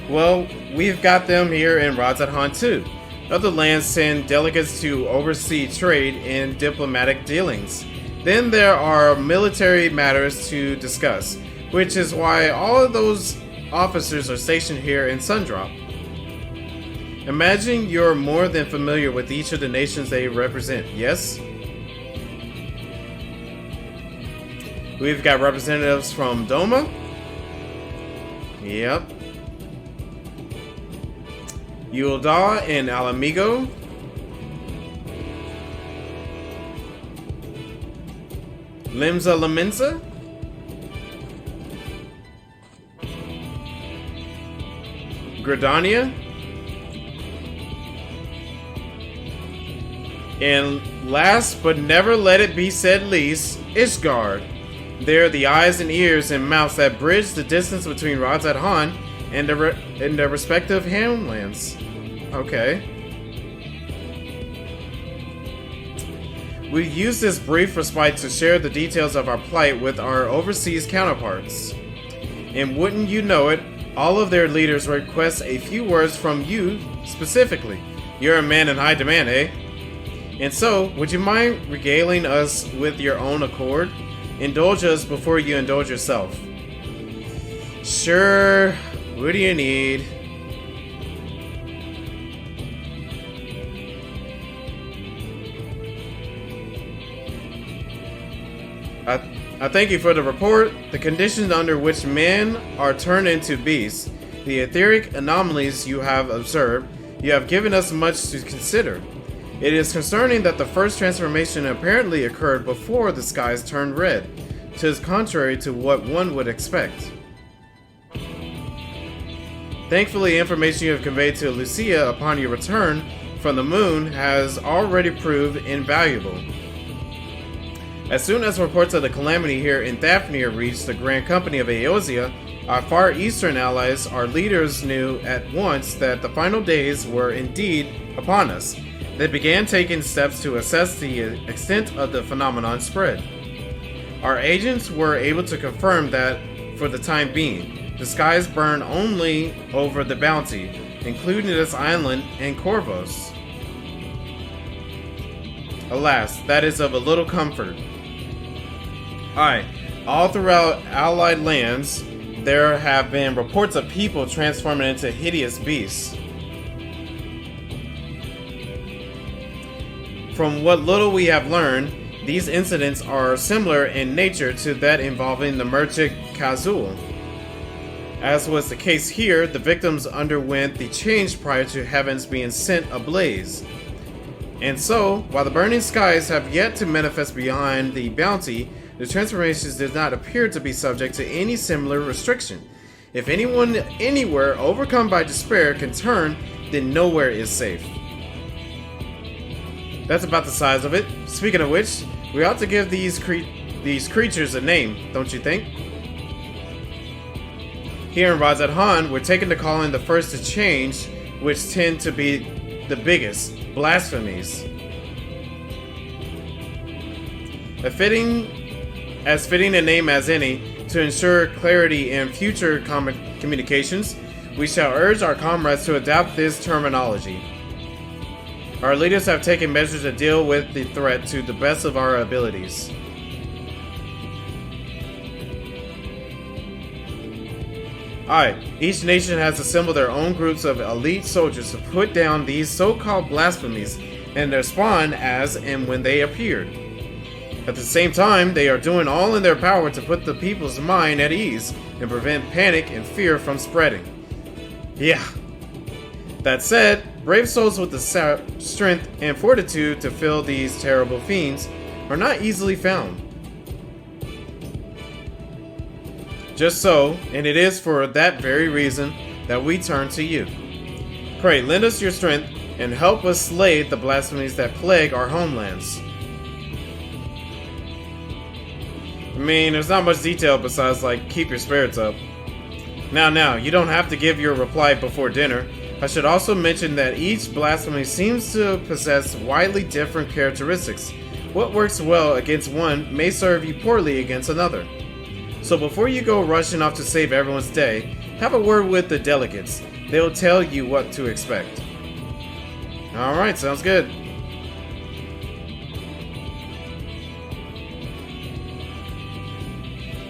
Well, we've got them here in Radzat Han too. Other lands send delegates to oversee trade and diplomatic dealings. Then there are military matters to discuss, which is why all of those officers are stationed here in Sundrop. Imagine you're more than familiar with each of the nations they represent, yes? We've got representatives from Doma. Yep. Yulda and Alamigo. Limsa Laminsa. Gridania. And last but never let it be said least, Ishgard. They're the eyes and ears and mouths that bridge the distance between Radzat Han and their respective homelands. Okay. We use this brief respite to share the details of our plight with our overseas counterparts. And wouldn't you know it, all of their leaders request a few words from you specifically. You're a man in high demand, eh? And so, would you mind regaling us with your own accord? Indulge us before you indulge yourself. Sure. What do you need? I thank you for the report. The conditions under which men are turned into beasts, the etheric anomalies you have observed, you have given us much to consider. It is concerning that the first transformation apparently occurred before the skies turned red. 'Tis contrary to what one would expect. Thankfully, information you have conveyed to Lucia upon your return from the moon has already proved invaluable. As soon as reports of the calamity here in Daphnia reached the Grand Company of Eosia, our Far Eastern allies, our leaders knew at once that the final days were indeed upon us. They began taking steps to assess the extent of the phenomenon spread. Our agents were able to confirm that, for the time being, the skies burn only over the Bounty, including this island and Corvos. Alas, that is of a little comfort. Aye, all throughout Allied lands, there have been reports of people transforming into hideous beasts. From what little we have learned, These incidents are similar in nature to that involving the merchant Kazul. As was the case here, the victims underwent the change prior to heavens being sent ablaze. And so, while the burning skies have yet to manifest beyond the bounty, the transformations did not appear to be subject to any similar restriction. If anyone anywhere overcome by despair can turn, then nowhere is safe. That's about the size of it. Speaking of which, we ought to give these creatures a name, don't you think? Here in Razat Han, we're taken to calling the first to change, which tend to be the biggest, blasphemies. As fitting a name as any, to ensure clarity in future communications, we shall urge our comrades to adopt this terminology. Our leaders have taken measures to deal with the threat to the best of our abilities. Aye, each nation has assembled their own groups of elite soldiers to put down these so-called blasphemies and their spawn as and when they appeared. At the same time, they are doing all in their power to put the people's mind at ease and prevent panic and fear from spreading. Yeah. That said, brave souls with the strength and fortitude to fill these terrible fiends are not easily found. Just so, and it is for that very reason that we turn to you. Pray, lend us your strength and help us slay the blasphemies that plague our homelands. I mean, there's not much detail besides, like, keep your spirits up. Now, you don't have to give your reply before dinner. I should also mention that each blasphemy seems to possess widely different characteristics. What works well against one may serve you poorly against another. So before you go rushing off to save everyone's day, have a word with the delegates. They'll tell you what to expect. Alright, sounds good.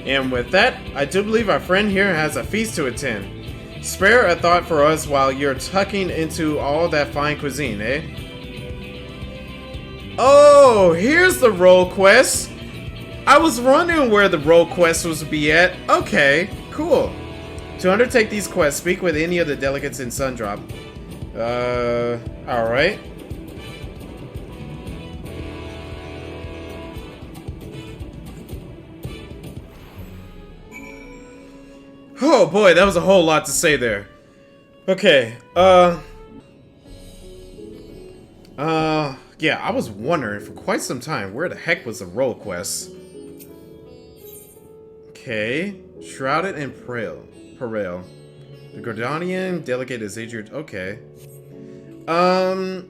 And with that, I do believe our friend here has a feast to attend. Spare a thought for us while you're tucking into all that fine cuisine, eh? Oh, here's the role quest! I was wondering where the role quest was to be at. Okay, cool. To undertake these quests, speak with any of the delegates in Sundrop. Alright. Oh boy, that was a whole lot to say there. Okay, yeah, I was wondering for quite some time where the heck was the role quest. Okay, Shrouded and Parel. The Gordanian delegate is Adrian. Okay. I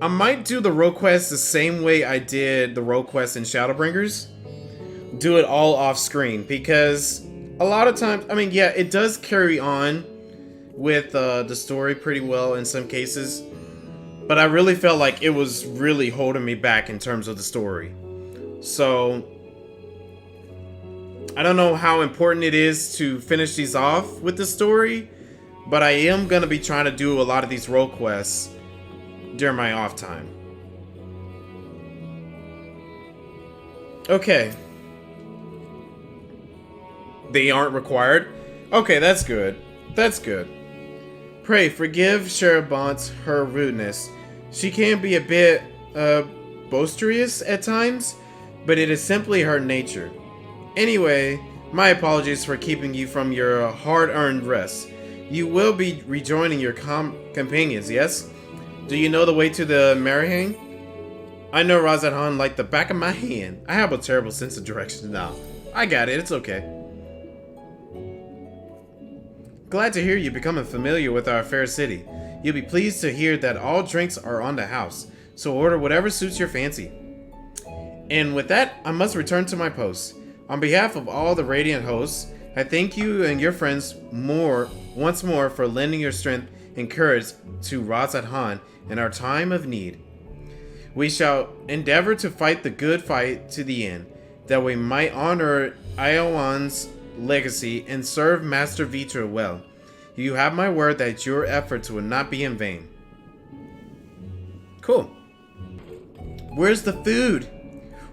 might do the role quest the same way I did the role quest in Shadowbringers. Do it all off screen, because a lot of times, I mean, yeah, it does carry on with the story pretty well in some cases, but I really felt like it was really holding me back in terms of the story. So I don't know how important it is to finish these off with the story, but I am going to be trying to do a lot of these role quests during my off time. Okay. They aren't required? Okay, that's good. That's good. Pray, forgive Cherabont her rudeness. She can be a bit, boisterous at times, but it is simply her nature. Anyway, my apologies for keeping you from your hard-earned rest. You will be rejoining your companions, yes? Do you know the way to the Marihang? I know Razat Han like the back of my hand. I have a terrible sense of direction now. I got it, it's okay. Glad to hear you becoming familiar with our fair city. You'll be pleased to hear that all drinks are on the house, so order whatever suits your fancy. And with that, I must return to my post. On behalf of all the Radiant hosts, I thank you and your friends once more for lending your strength and courage to Razat Han in our time of need. We shall endeavor to fight the good fight to the end, that we might honor Iowan's legacy and serve Master Vritra well. You have my word that your efforts will not be in vain. Cool. Where's the food?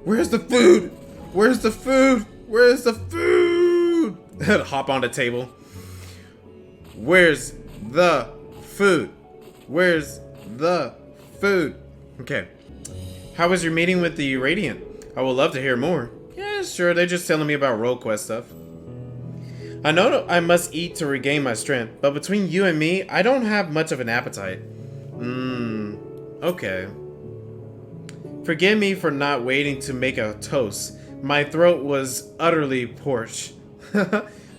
Where's the food? Where's the food? Where's the food? Hop on the table. Where's the food? Where's the food? Okay. How was your meeting with the Radiant? I would love to hear more. Yeah, sure. They're just telling me about role quest stuff. I know I must eat to regain my strength, but between you and me, I don't have much of an appetite. Okay. Forgive me for not waiting to make a toast. My throat was utterly parched.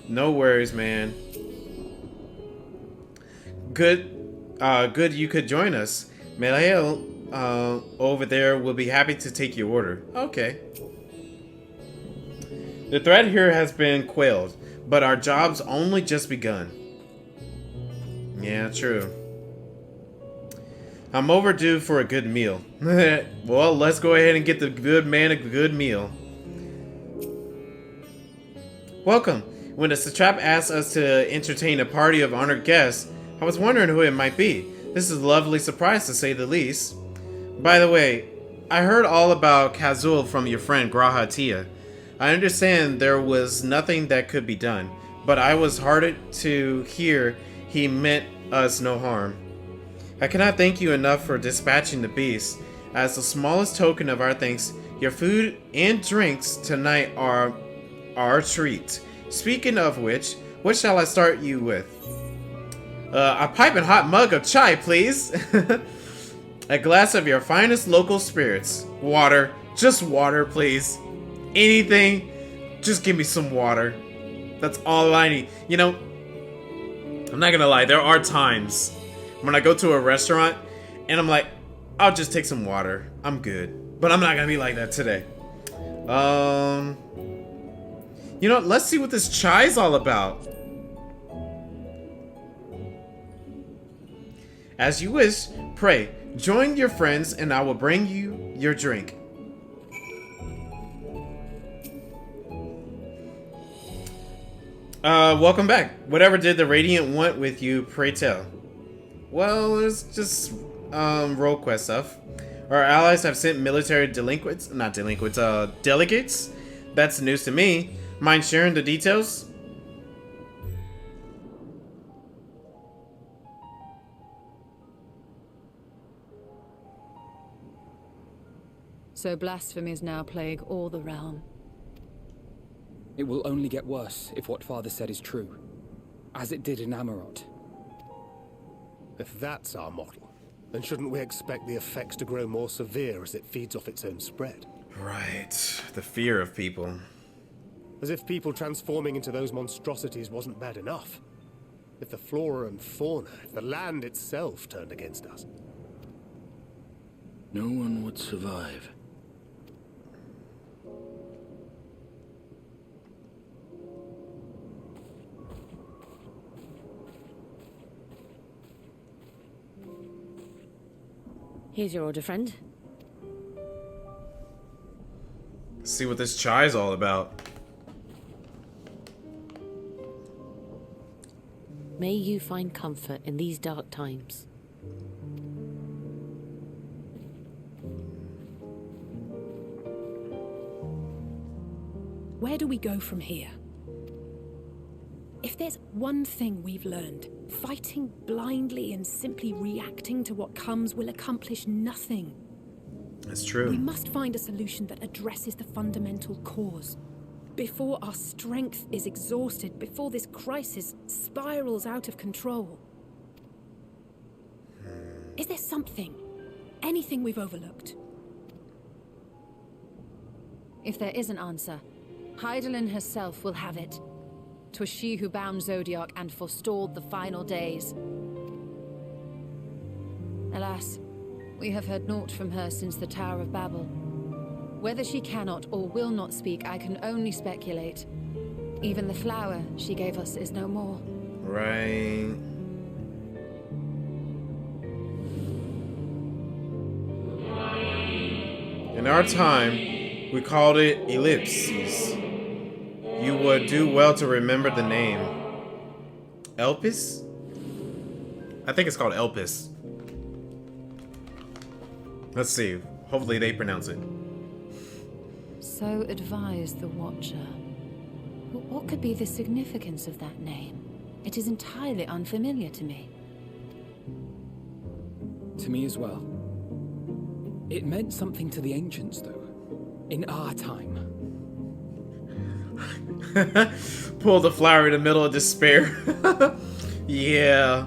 No worries, man. Good you could join us. Melael over there will be happy to take your order. Okay. The threat here has been quelled, but our job's only just begun. Yeah, true. I'm overdue for a good meal. Well, let's go ahead and get the good man a good meal. Welcome. When the satrap asked us to entertain a party of honored guests, I was wondering who it might be. This is a lovely surprise to say the least. By the way, I heard all about Kazul from your friend Graha Tia. I understand there was nothing that could be done, but I was heartened to hear he meant us no harm. I cannot thank you enough for dispatching the beast. As the smallest token of our thanks, your food and drinks tonight are our treat. Speaking of which, what shall I start you with? A piping hot mug of chai, please. A glass of your finest local spirits. Water. Just water, please. Anything. Just give me some water. That's all I need. You know, I'm not gonna lie. There are times when I go to a restaurant and I'm like, I'll just take some water. I'm good. But I'm not gonna be like that today. You know, let's see what this chai's all about. As you wish, pray, join your friends and I will bring you your drink. Welcome back. Whatever did the Radiant want with you, pray tell? Well, it's just, role quest stuff. Our allies have sent military delegates. That's news to me. Mind sharing the details? So blasphemies now plague all the realm. It will only get worse if what Father said is true, as it did in Amarot. If that's our model, then shouldn't we expect the effects to grow more severe as it feeds off its own spread? Right. The fear of people. As if people transforming into those monstrosities wasn't bad enough. If the flora and fauna, if the land itself turned against us. No one would survive. Here's your order, friend. Let's see what this chai's all about. May you find comfort in these dark times. Where do we go from here? If there's one thing we've learned, fighting blindly and simply reacting to what comes will accomplish nothing. That's true. We must find a solution that addresses the fundamental cause. Before our strength is exhausted, before this crisis spirals out of control. Is there something, anything we've overlooked? If there is an answer, Hydaelyn herself will have it. 'Twas she who bound Zodiac and forestalled the final days. Alas, we have heard naught from her since the Tower of Babel. Whether she cannot or will not speak, I can only speculate. Even the flower she gave us is no more. Right. In our time, we called it ellipses. You would do well to remember the name. Elpis? I think it's called Elpis. Let's see. Hopefully they pronounce it. So advised the Watcher. But what could be the significance of that name? It is entirely unfamiliar to me. To me as well. It meant something to the ancients, though. In our time. Pull the flower in the middle of despair. Yeah.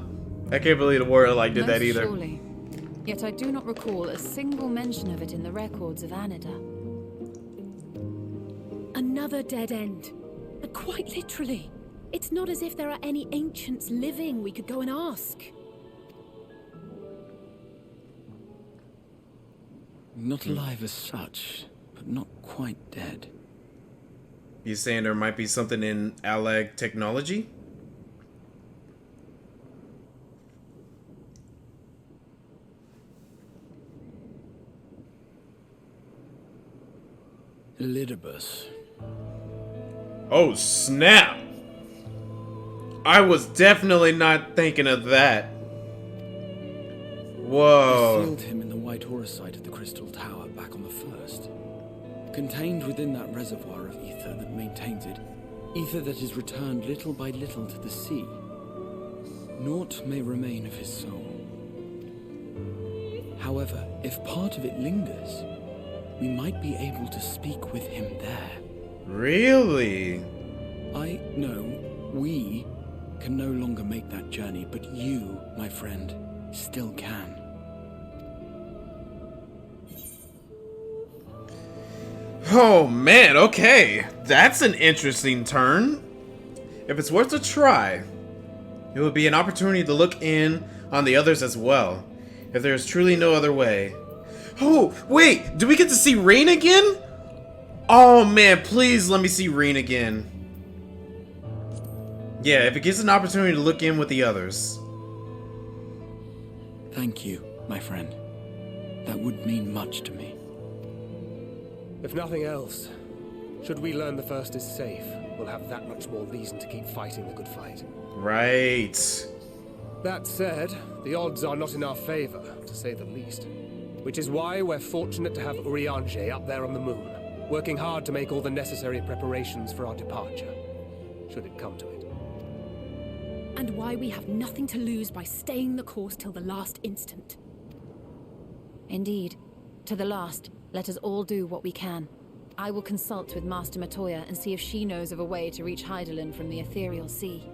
I can't believe the warlock did that either. Surely. Yet I do not recall a single mention of it in the records of Anida. Another dead end. Quite literally. It's not as if there are any ancients living we could go and ask. Not alive as such, but not quite dead. You saying there might be something in Allag technology? Elidibus. Oh, snap! I was definitely not thinking of that. Whoa. I sealed him in the white horosite of the Crystal Tower back on the first. Contained within that reservoir of ether that maintains it, ether that is returned little by little to the sea. Naught may remain of his soul. However, if part of it lingers, we might be able to speak with him there. Really? I know we can no longer make that journey, but you, my friend, still can. Oh man, okay. That's an interesting turn. If it's worth a try, it would be an opportunity to look in on the others as well, if there is truly no other way. Oh, wait, do we get to see Rain again? Oh man, please let me see Rain again. Yeah, if it gives an opportunity to look in with the others. Thank you, my friend. That would mean much to me. If nothing else, should we learn the first is safe, we'll have that much more reason to keep fighting the good fight. Right. That said, the odds are not in our favor, to say the least. Which is why we're fortunate to have Urianger up there on the moon, working hard to make all the necessary preparations for our departure, should it come to it. And why we have nothing to lose by staying the course till the last instant. Indeed. To the last, let us all do what we can. I will consult with Master Matoya and see if she knows of a way to reach Hydaelyn from the ethereal sea.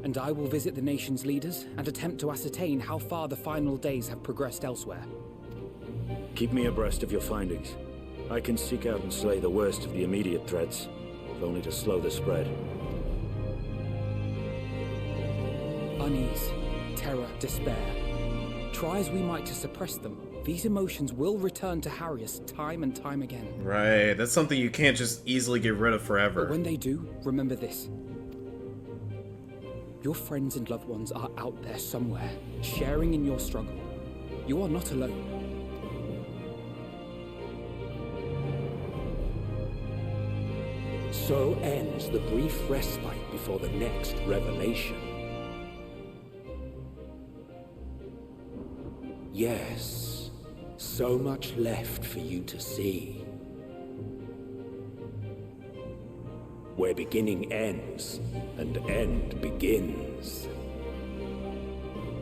And I will visit the nation's leaders and attempt to ascertain how far the final days have progressed elsewhere. Keep me abreast of your findings. I can seek out and slay the worst of the immediate threats, if only to slow the spread. Unease, terror, despair. Try as we might to suppress them, these emotions will return to harry us time and time again. Right, that's something you can't just easily get rid of forever. But when they do, remember this. Your friends and loved ones are out there somewhere, sharing in your struggle. You are not alone. So ends the brief respite before the next revelation. Yes, so much left for you to see. Where beginning ends, and end begins.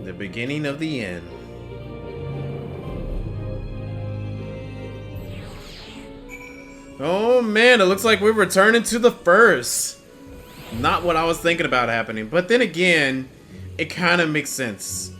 The beginning of the end. Oh man, it looks like we're returning to the first. Not what I was thinking about happening, but then again, it kind of makes sense.